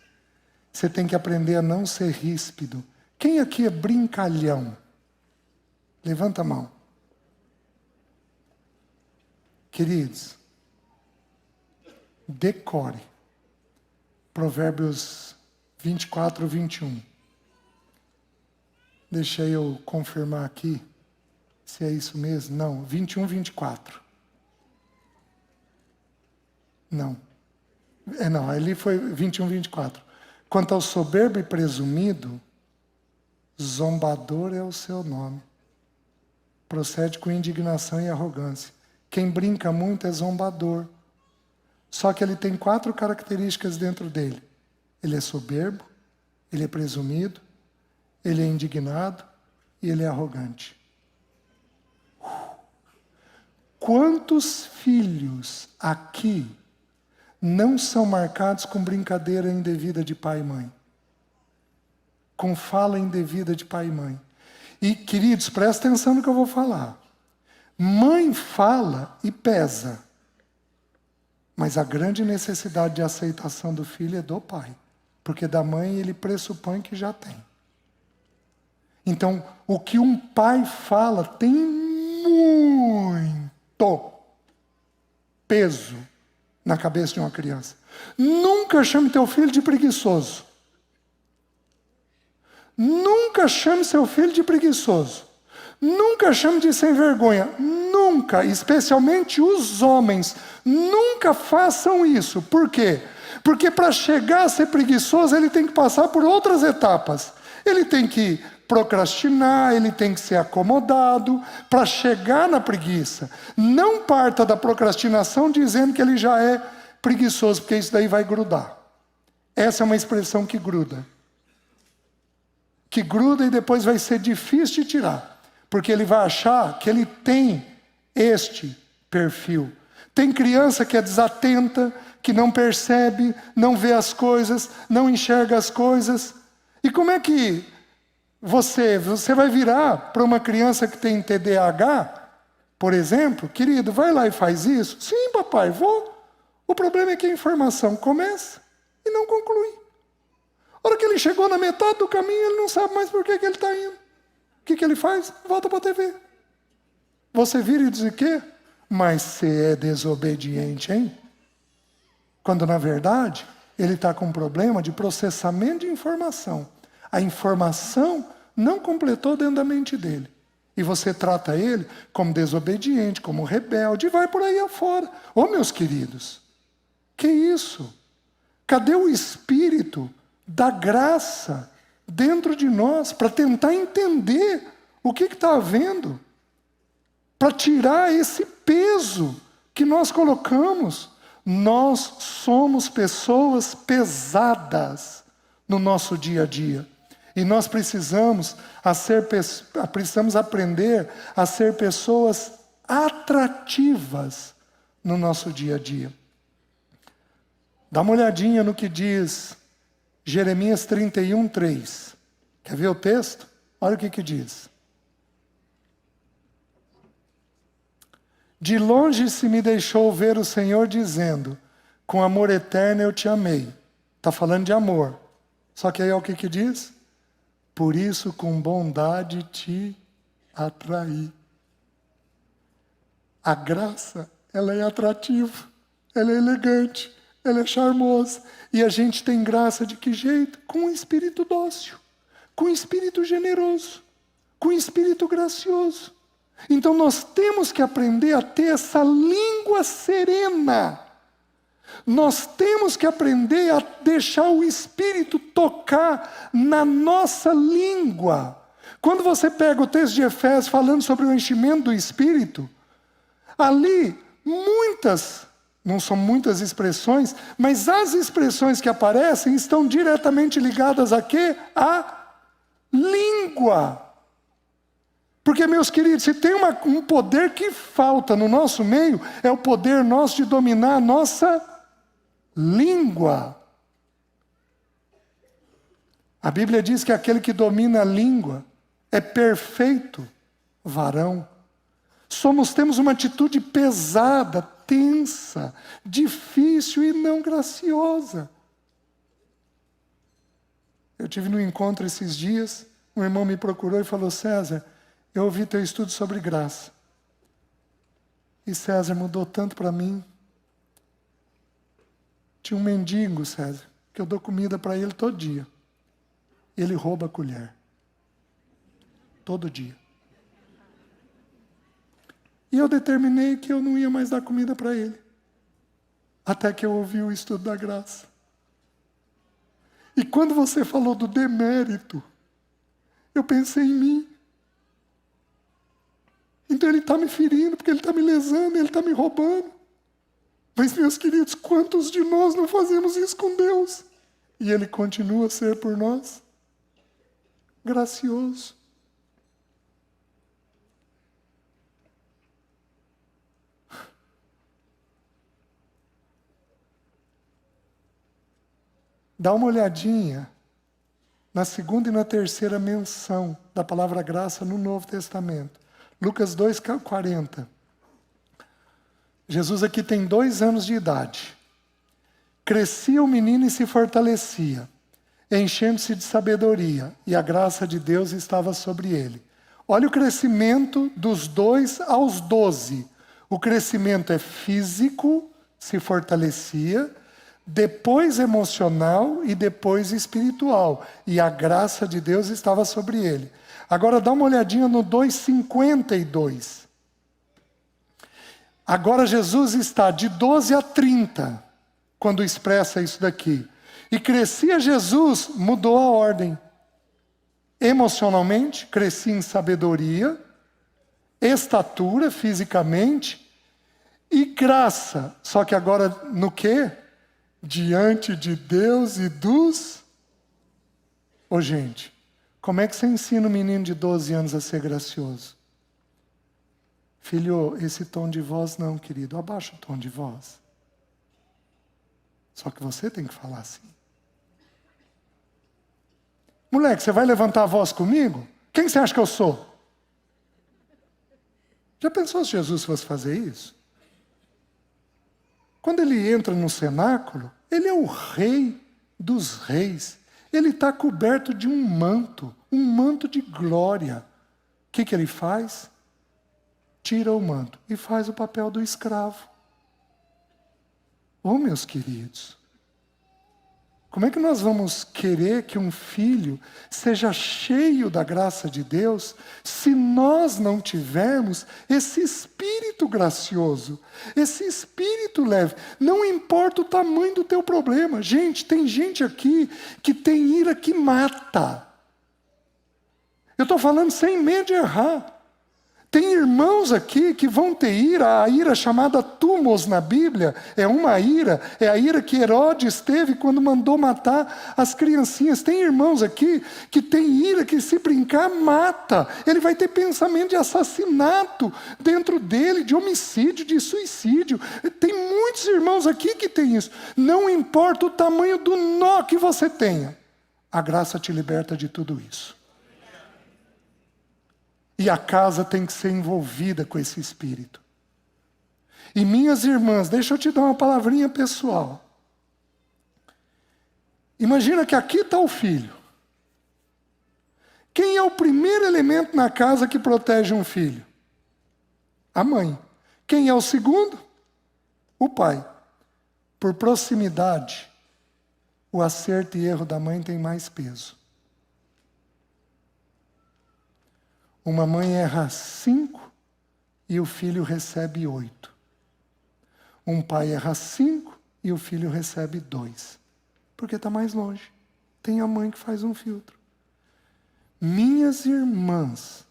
Você tem que aprender a não ser ríspido. Quem aqui é brincalhão? Levanta a mão. Queridos, decore Provérbios 24:21. Deixa eu confirmar aqui. Se é isso mesmo? Não, 21, 24. Não. Não, ali foi 21, 24. Quanto ao soberbo e presumido, zombador é o seu nome. Procede com indignação e arrogância. Quem brinca muito é zombador. Só que ele tem 4 características dentro dele. Ele é soberbo, ele é presumido, ele é indignado e ele é arrogante. Quantos filhos aqui não são marcados com brincadeira indevida de pai e mãe? Com fala indevida de pai e mãe. E, queridos, presta atenção no que eu vou falar. Mãe fala e pesa. Mas a grande necessidade de aceitação do filho é do pai. Porque da mãe ele pressupõe que já tem. Então, o que um pai fala tem muito peso na cabeça de uma criança. Nunca chame teu filho de preguiçoso. Nunca chame seu filho de preguiçoso. Nunca chame de sem vergonha. Nunca, especialmente os homens, nunca façam isso. Por quê? Porque para chegar a ser preguiçoso, ele tem que passar por outras etapas. Ele tem que procrastinar, ele tem que ser acomodado para chegar na preguiça. Não parta da procrastinação dizendo que ele já é preguiçoso, porque isso daí vai grudar. Essa é uma expressão que gruda. Que gruda e depois vai ser difícil de tirar. Porque ele vai achar que ele tem este perfil. Tem criança que é desatenta, que não percebe, não vê as coisas, não enxerga as coisas. E como é que você vai virar para uma criança que tem TDAH, por exemplo, querido, vai lá e faz isso? Sim, papai, vou. O problema é que a informação começa e não conclui. A hora que ele chegou na metade do caminho, ele não sabe mais por que ele está indo. O que ele faz? Volta para a TV. Você vira e diz o quê? Mas você é desobediente, hein? Quando, na verdade, ele está com um problema de processamento de informação. A informação não completou dentro da mente dele. E você trata ele como desobediente, como rebelde, e vai por aí afora. Ô, meus queridos, que isso? Cadê o espírito da graça dentro de nós para tentar entender o que está havendo? Para tirar esse peso que nós colocamos. Nós somos pessoas pesadas no nosso dia a dia. E nós precisamos aprender a ser pessoas atrativas no nosso dia a dia. Dá uma olhadinha no que diz Jeremias 31, 3. Quer ver o texto? Olha o que diz. De longe se me deixou ver o Senhor dizendo, com amor eterno eu te amei. Está falando de amor. Só que aí é o que diz? Por isso com bondade te atraí. A graça, ela é atrativa, ela é elegante, ela é charmosa. E a gente tem graça de que jeito? Com um espírito dócil, com um espírito generoso, com um espírito gracioso. Então nós temos que aprender a ter essa língua serena. Nós temos que aprender a deixar o Espírito tocar na nossa língua. Quando você pega o texto de Efésios falando sobre o enchimento do Espírito, ali não são muitas expressões, mas as expressões que aparecem estão diretamente ligadas a quê? A língua. Porque, meus queridos, se tem um poder que falta no nosso meio, é o poder nosso de dominar a nossa língua. A Bíblia diz que aquele que domina a língua é perfeito varão. Temos uma atitude pesada, tensa, difícil e não graciosa. Eu tive num encontro esses dias, um irmão me procurou e falou, César, eu ouvi teu estudo sobre graça. E César mudou tanto para mim. Tinha um mendigo, César, que eu dou comida para ele todo dia. Ele rouba a colher. Todo dia. E eu determinei que eu não ia mais dar comida para ele. Até que eu ouvi o estudo da graça. E quando você falou do demérito, eu pensei em mim. Então ele está me ferindo, porque ele está me lesando, ele está me roubando. Mas, meus queridos, quantos de nós não fazemos isso com Deus? E ele continua a ser por nós gracioso. Dá uma olhadinha na segunda e na terceira menção da palavra graça no Novo Testamento. Lucas 2,40. Jesus aqui tem 2 anos de idade. Crescia o menino e se fortalecia, enchendo-se de sabedoria, e a graça de Deus estava sobre ele. Olha o crescimento dos 2 aos 12. O crescimento é físico, se fortalecia, depois emocional e depois espiritual. E a graça de Deus estava sobre ele. Agora dá uma olhadinha no 2,52. Agora Jesus está de 12 a 30, quando expressa isso daqui. E crescia Jesus, mudou a ordem. Emocionalmente, crescia em sabedoria, estatura, fisicamente, e graça. Só que agora no quê? Diante de Deus e dos... Ô gente, como é que você ensina um menino de 12 anos a ser gracioso? Filho, esse tom de voz não, querido. Abaixa o tom de voz. Só que você tem que falar assim. Moleque, você vai levantar a voz comigo? Quem você acha que eu sou? Já pensou se Jesus fosse fazer isso? Quando ele entra no cenáculo, ele é o rei dos reis. Ele está coberto de um manto de glória. O que ele faz? Tira o manto e faz o papel do escravo. Oh, meus queridos, como é que nós vamos querer que um filho seja cheio da graça de Deus se nós não tivermos esse espírito gracioso, esse espírito leve? Não importa o tamanho do teu problema. Gente, tem gente aqui que tem ira que mata. Eu estou falando sem medo de errar. Tem irmãos aqui que vão ter ira, a ira chamada tumos na Bíblia, é a ira que Herodes teve quando mandou matar as criancinhas. Tem irmãos aqui que tem ira que se brincar mata. Ele vai ter pensamento de assassinato dentro dele, de homicídio, de suicídio. Tem muitos irmãos aqui que tem isso. Não importa o tamanho do nó que você tenha, a graça te liberta de tudo isso. E a casa tem que ser envolvida com esse espírito. E minhas irmãs, deixa eu te dar uma palavrinha pessoal. Imagina que aqui está o filho. Quem é o primeiro elemento na casa que protege um filho? A mãe. Quem é o segundo? O pai. Por proximidade, o acerto e erro da mãe tem mais peso. Uma mãe erra 5 e o filho recebe 8. Um pai erra 5 e o filho recebe 2. Porque está mais longe. Tem a mãe que faz um filtro. Minhas irmãs,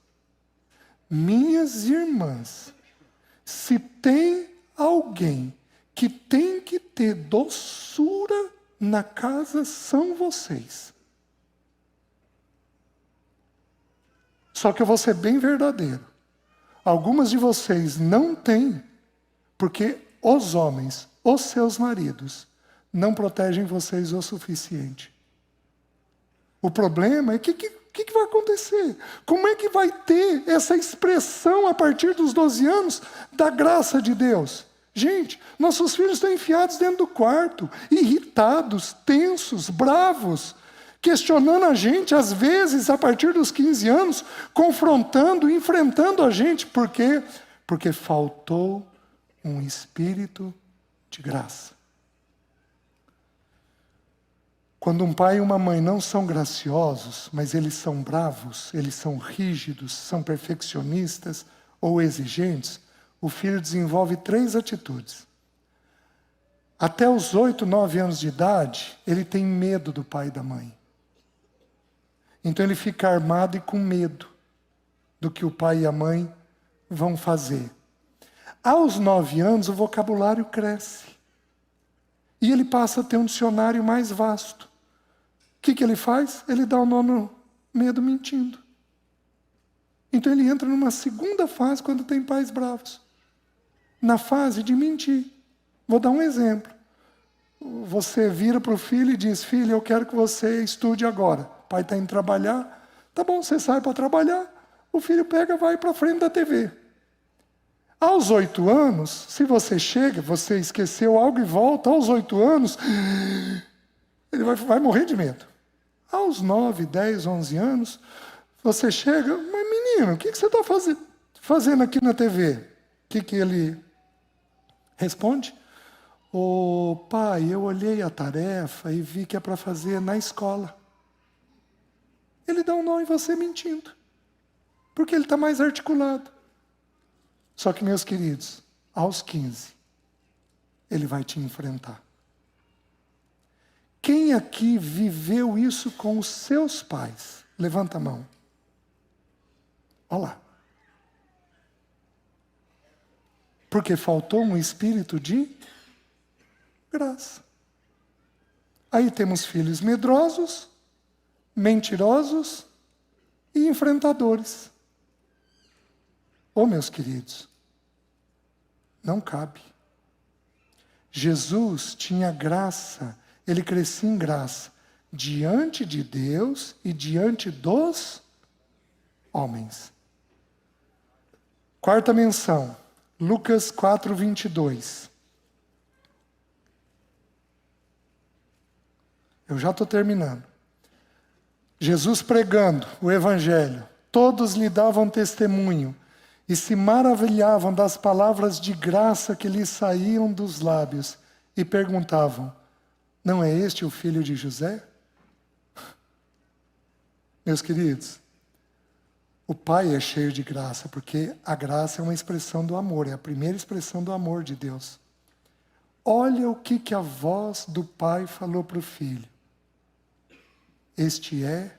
se tem alguém que tem que ter doçura na casa, são vocês. Só que eu vou ser bem verdadeiro. Algumas de vocês não têm, porque os homens, os seus maridos, não protegem vocês o suficiente. O problema é que vai acontecer? Como é que vai ter essa expressão a partir dos 12 anos da graça de Deus? Gente, nossos filhos estão enfiados dentro do quarto, irritados, tensos, bravos, questionando a gente, às vezes, a partir dos 15 anos, confrontando, enfrentando a gente. Por quê? Porque faltou um espírito de graça. Quando um pai e uma mãe não são graciosos, mas eles são bravos, eles são rígidos, são perfeccionistas ou exigentes, o filho desenvolve 3 atitudes. Até os 8, 9 anos de idade, ele tem medo do pai e da mãe. Então ele fica armado e com medo do que o pai e a mãe vão fazer. Aos 9 anos, o vocabulário cresce. E ele passa a ter um dicionário mais vasto. O que ele faz? Ele dá o nó no medo mentindo. Então ele entra numa segunda fase quando tem pais bravos. Na fase de mentir. Vou dar um exemplo. Você vira para o filho e diz: filho, eu quero que você estude agora. O pai está indo trabalhar. Tá bom, você sai para trabalhar. O filho pega e vai para frente da TV. Aos 8 anos, se você chega, você esqueceu algo e volta, aos 8 anos, ele vai morrer de medo. Aos 9, 10, 11 anos, você chega: mas menino, o que você está fazendo aqui na TV? O que ele responde? Ô pai, eu olhei a tarefa e vi que é para fazer na escola. Ele dá um nó em você mentindo, porque ele está mais articulado. Só que, meus queridos, aos 15, ele vai te enfrentar. Quem aqui viveu isso com os seus pais? Levanta a mão. Olha lá. Porque faltou um espírito de graça. Aí temos filhos medrosos, mentirosos e enfrentadores. Oh, meus queridos, não cabe. Jesus tinha graça, ele crescia em graça diante de Deus e diante dos homens. Quarta menção, Lucas 4, 22. Eu já estou terminando. Jesus pregando o Evangelho, todos lhe davam testemunho e se maravilhavam das palavras de graça que lhe saíam dos lábios e perguntavam: não é este o filho de José? Meus queridos, o Pai é cheio de graça, porque a graça é uma expressão do amor, é a primeira expressão do amor de Deus. Olha o que a voz do Pai falou para o Filho: este é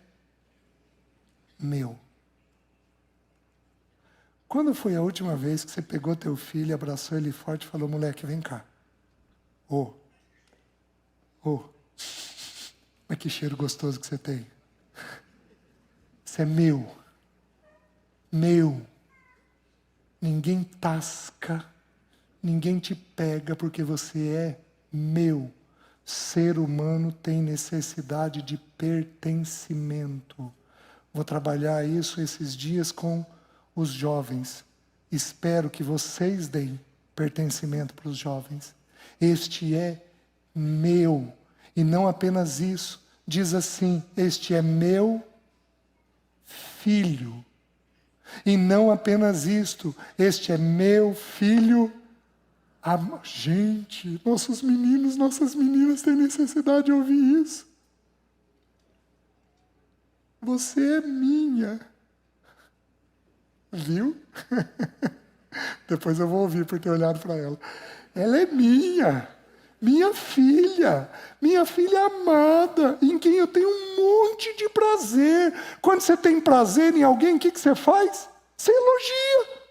meu. Quando foi a última vez que você pegou teu filho, abraçou ele forte e falou: moleque, vem cá. Ô, mas que cheiro gostoso que você tem. Isso é meu. Meu. Ninguém tasca, ninguém te pega, porque você é meu. Ser humano tem necessidade de pertencimento. Vou trabalhar isso esses dias com os jovens. Espero que vocês deem pertencimento para os jovens. Este é meu. E não apenas isso. Diz assim: este é meu filho. E não apenas isto. Este é meu filho. Gente, nossos meninos, nossas meninas têm necessidade de ouvir isso. Você é minha. Viu? Depois eu vou ouvir por ter olhado para ela. Ela é minha. Minha filha amada, em quem eu tenho um monte de prazer. Quando você tem prazer em alguém, o que você faz? Você elogia.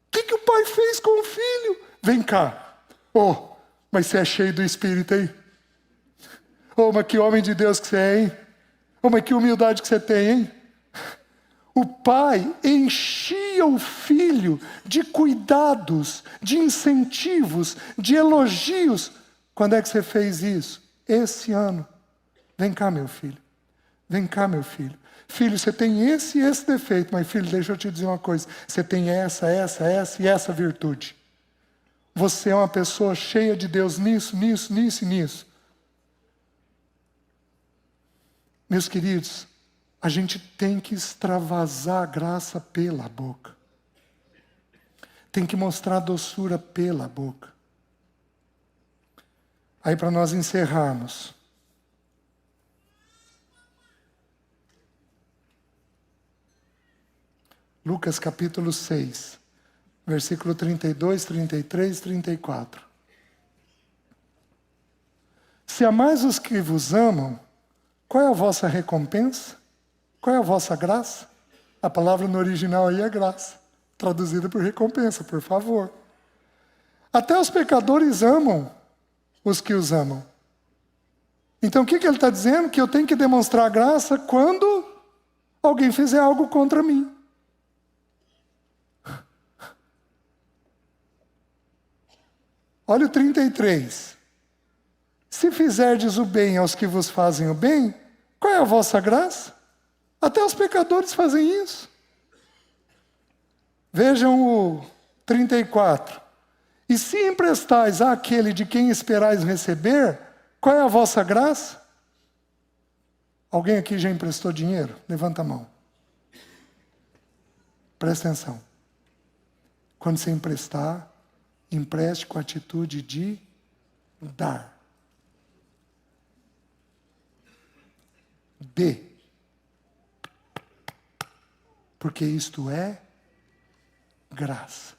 O que o pai fez com o filho? Vem cá. Oh, mas você é cheio do Espírito, hein? Oh, mas que homem de Deus que você é, hein? Oh, mas que humildade que você tem, hein? O pai enchia o filho de cuidados, de incentivos, de elogios. Quando é que você fez isso? Esse ano. Vem cá, meu filho. Vem cá, meu filho. Filho, você tem esse e esse defeito, mas filho, deixa eu te dizer uma coisa. Você tem essa e essa virtude. Você é uma pessoa cheia de Deus nisso, nisso, nisso e nisso. Meus queridos, a gente tem que extravasar a graça pela boca. Tem que mostrar doçura pela boca. Aí, para nós encerrarmos. Lucas capítulo 6, Versículo 32, 33, 34. Se amais os que vos amam, qual é a vossa recompensa? Qual é a vossa graça? A palavra no original aí é graça, traduzida por recompensa, por favor. Até os pecadores amam os que os amam. Então o que ele está dizendo? Que eu tenho que demonstrar graça quando alguém fizer algo contra mim. Olha o 33. Se fizerdes o bem aos que vos fazem o bem, qual é a vossa graça? Até os pecadores fazem isso. Vejam o 34. E se emprestais àquele de quem esperais receber, qual é a vossa graça? Alguém aqui já emprestou dinheiro? Levanta a mão. Presta atenção. Quando você emprestar, empreste com a atitude de dar. Dê. Porque isto é graça.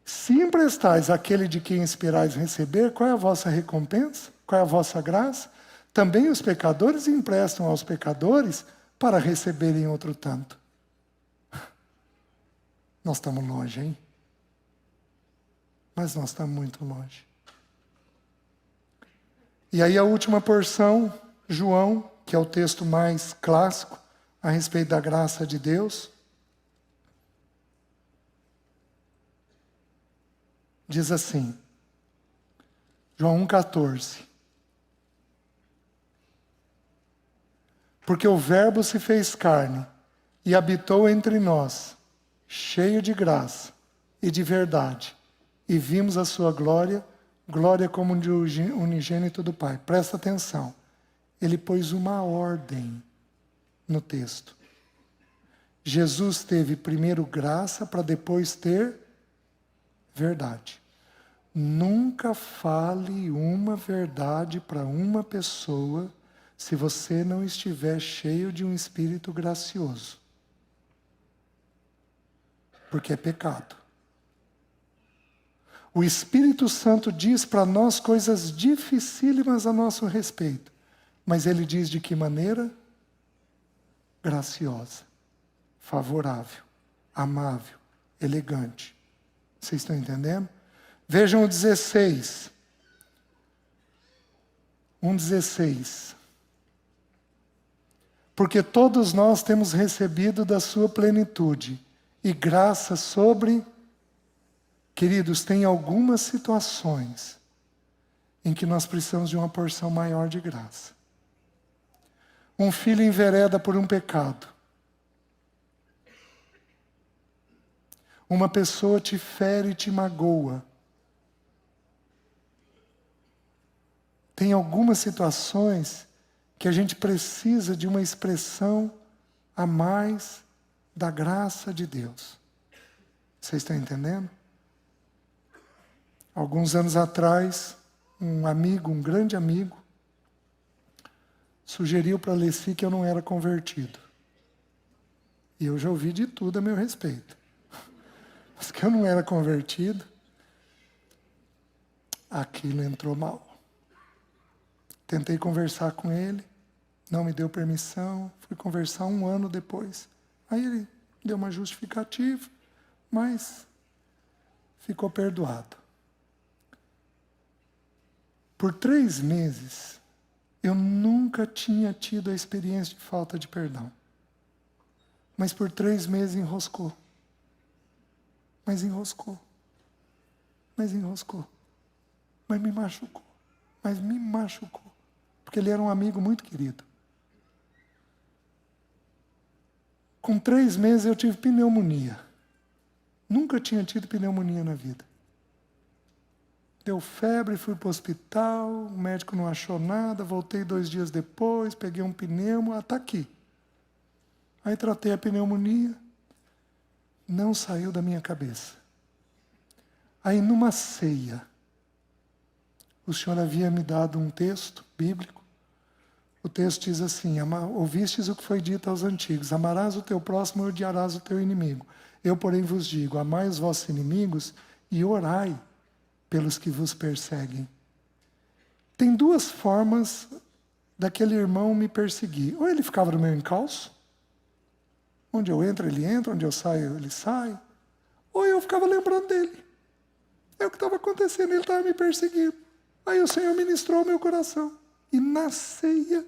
Se emprestais àquele de quem esperais receber, qual é a vossa recompensa? Qual é a vossa graça? Também os pecadores emprestam aos pecadores para receberem outro tanto. Nós estamos longe, hein? Mas nós estamos muito longe. E aí a última porção, João, que é o texto mais clássico a respeito da graça de Deus, diz assim, João 1,14. Porque o Verbo se fez carne e habitou entre nós, cheio de graça e de verdade, e vimos a sua glória, glória como de unigênito do Pai. Presta atenção. Ele pôs uma ordem no texto. Jesus teve primeiro graça para depois ter verdade. Nunca fale uma verdade para uma pessoa se você não estiver cheio de um espírito gracioso. Porque é pecado. O Espírito Santo diz para nós coisas dificílimas a nosso respeito. Mas ele diz de que maneira? Graciosa, favorável, amável, elegante. Vocês estão entendendo? Vejam o 16. 1,16. Porque todos nós temos recebido da sua plenitude e graça sobre... Queridos, tem algumas situações em que nós precisamos de uma porção maior de graça. Um filho envereda por um pecado. Uma pessoa te fere e te magoa. Tem algumas situações que a gente precisa de uma expressão a mais da graça de Deus. Vocês estão entendendo? Alguns anos atrás, um amigo, um grande amigo, sugeriu para a Alessi que eu não era convertido. E eu já ouvi de tudo a meu respeito. Mas que eu não era convertido, aquilo entrou mal. Tentei conversar com ele, não me deu permissão, fui conversar 1 ano depois. Aí ele deu uma justificativa, mas ficou perdoado. Por 3 meses, eu nunca tinha tido a experiência de falta de perdão. Mas por 3 meses enroscou. Mas enroscou. Mas enroscou. Mas me machucou. Mas me machucou. Porque ele era um amigo muito querido. Com 3 meses eu tive pneumonia. Nunca tinha tido pneumonia na vida. Deu febre, fui para o hospital, o médico não achou nada, voltei 2 dias depois, peguei um pneumo, está aqui. Aí tratei a pneumonia, não saiu da minha cabeça. Aí numa ceia, o Senhor havia me dado um texto bíblico, O texto diz assim: ouvistes o que foi dito aos antigos, amarás o teu próximo e odiarás o teu inimigo. Eu, porém, vos digo, amai os vossos inimigos e orai pelos que vos perseguem. Tem duas formas daquele irmão me perseguir. Ou ele ficava no meu encalço, onde eu entro, ele entra, onde eu saio, ele sai. Ou eu ficava lembrando dele. É o que estava acontecendo, ele estava me perseguindo. Aí o Senhor ministrou ao meu coração. E na ceia,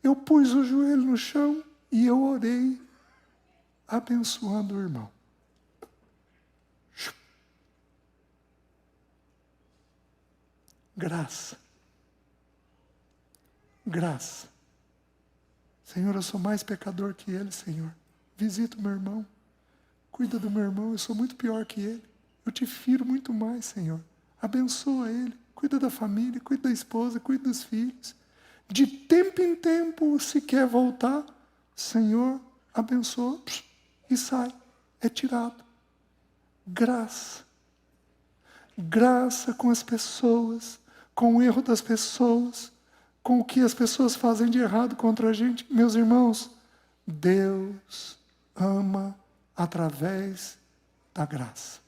eu pus o joelho no chão e eu orei, abençoando o irmão. Graça. Graça. Senhor, eu sou mais pecador que ele, Senhor. Visita o meu irmão. Cuida do meu irmão, eu sou muito pior que ele. Eu te firo muito mais, Senhor. Abençoa ele. Cuida da família, cuida da esposa, cuida dos filhos. De tempo em tempo, se quer voltar, Senhor, abençoa e sai. É tirado. Graça. Graça com as pessoas, com o erro das pessoas, com o que as pessoas fazem de errado contra a gente. Meus irmãos, Deus ama através da graça,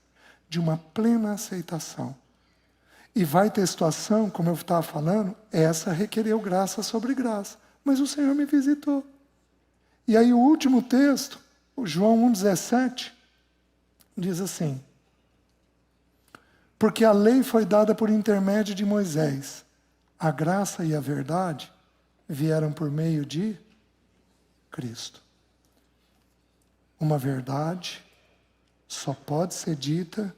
de uma plena aceitação. E vai ter situação, como eu estava falando, essa requereu graça sobre graça. Mas o Senhor me visitou. E aí o último texto, o João 1,17, diz assim: porque a lei foi dada por intermédio de Moisés. A graça e a verdade vieram por meio de Cristo. Uma verdade só pode ser dita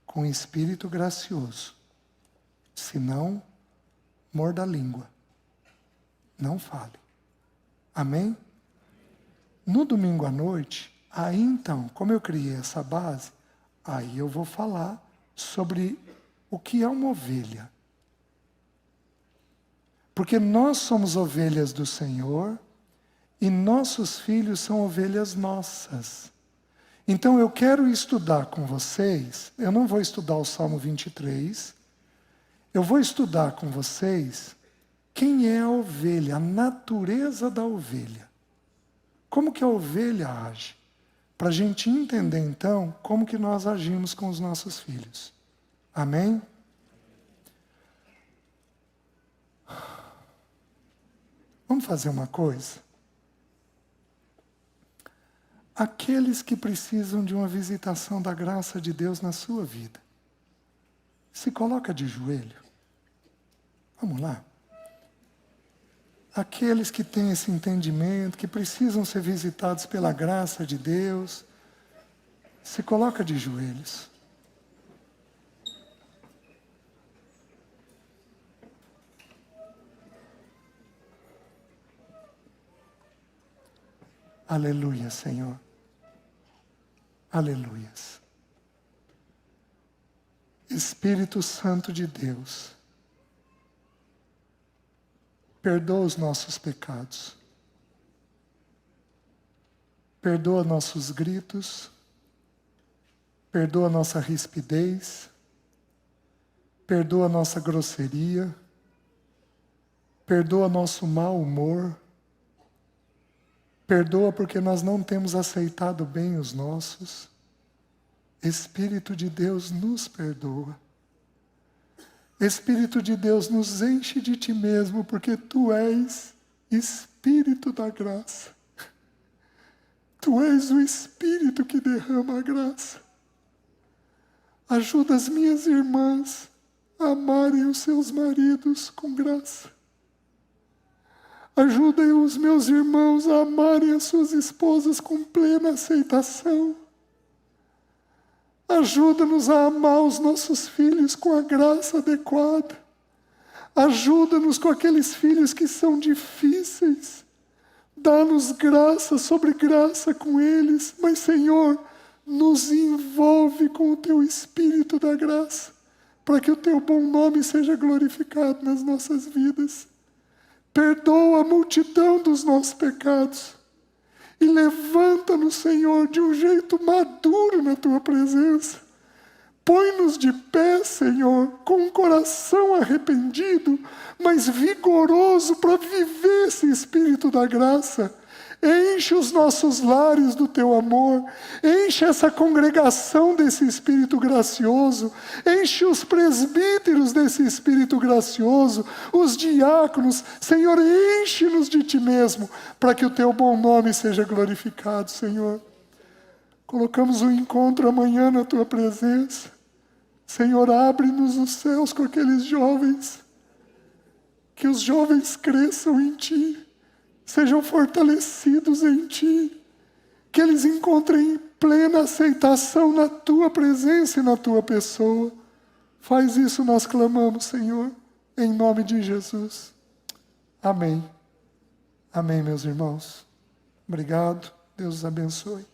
com espírito gracioso. Senão, morda a língua. Não fale. Amém? No domingo à noite, aí então, como eu criei essa base, aí eu vou falar sobre o que é uma ovelha. Porque nós somos ovelhas do Senhor e nossos filhos são ovelhas nossas. Então eu quero estudar com vocês, eu não vou estudar o Salmo 23, eu vou estudar com vocês quem é a ovelha, a natureza da ovelha. Como que a ovelha age? Para a gente entender então como que nós agimos com os nossos filhos. Amém? Vamos fazer uma coisa? Aqueles que precisam de uma visitação da graça de Deus na sua vida, se coloca de joelho. Vamos lá. Aqueles que têm esse entendimento, que precisam ser visitados pela graça de Deus, se coloca de joelhos. Aleluia, Senhor. Aleluias. Espírito Santo de Deus, perdoa os nossos pecados. Perdoa nossos gritos. Perdoa nossa rispidez. Perdoa nossa grosseria. Perdoa nosso mau humor. Perdoa porque nós não temos aceitado bem os nossos. Espírito de Deus, nos perdoa. Espírito de Deus, nos enche de Ti mesmo, porque Tu és Espírito da graça. Tu és o Espírito que derrama a graça. Ajuda as minhas irmãs a amarem os seus maridos com graça. Ajuda os meus irmãos a amarem as suas esposas com plena aceitação. Ajuda-nos a amar os nossos filhos com a graça adequada. Ajuda-nos com aqueles filhos que são difíceis. Dá-nos graça sobre graça com eles. Mas, Senhor, nos envolve com o Teu Espírito da graça, para que o Teu bom nome seja glorificado nas nossas vidas. Perdoa a multidão dos nossos pecados. E levanta-nos, Senhor, de um jeito maduro na Tua presença, Põe-nos de pé, Senhor, com um coração arrependido, mas vigoroso para viver esse Espírito da graça. Enche os nossos lares do Teu amor, enche essa congregação desse Espírito gracioso, enche os presbíteros desse Espírito gracioso, os diáconos. Senhor, enche-nos de Ti mesmo, para que o Teu bom nome seja glorificado, Senhor. Colocamos um encontro amanhã na Tua presença. Senhor, abre-nos os céus com aqueles jovens, que os jovens cresçam em Ti, sejam fortalecidos em Ti, que eles encontrem plena aceitação na Tua presença e na Tua pessoa. Faz isso, nós clamamos, Senhor, em nome de Jesus. Amém. Amém, meus irmãos. Obrigado. Deus os abençoe.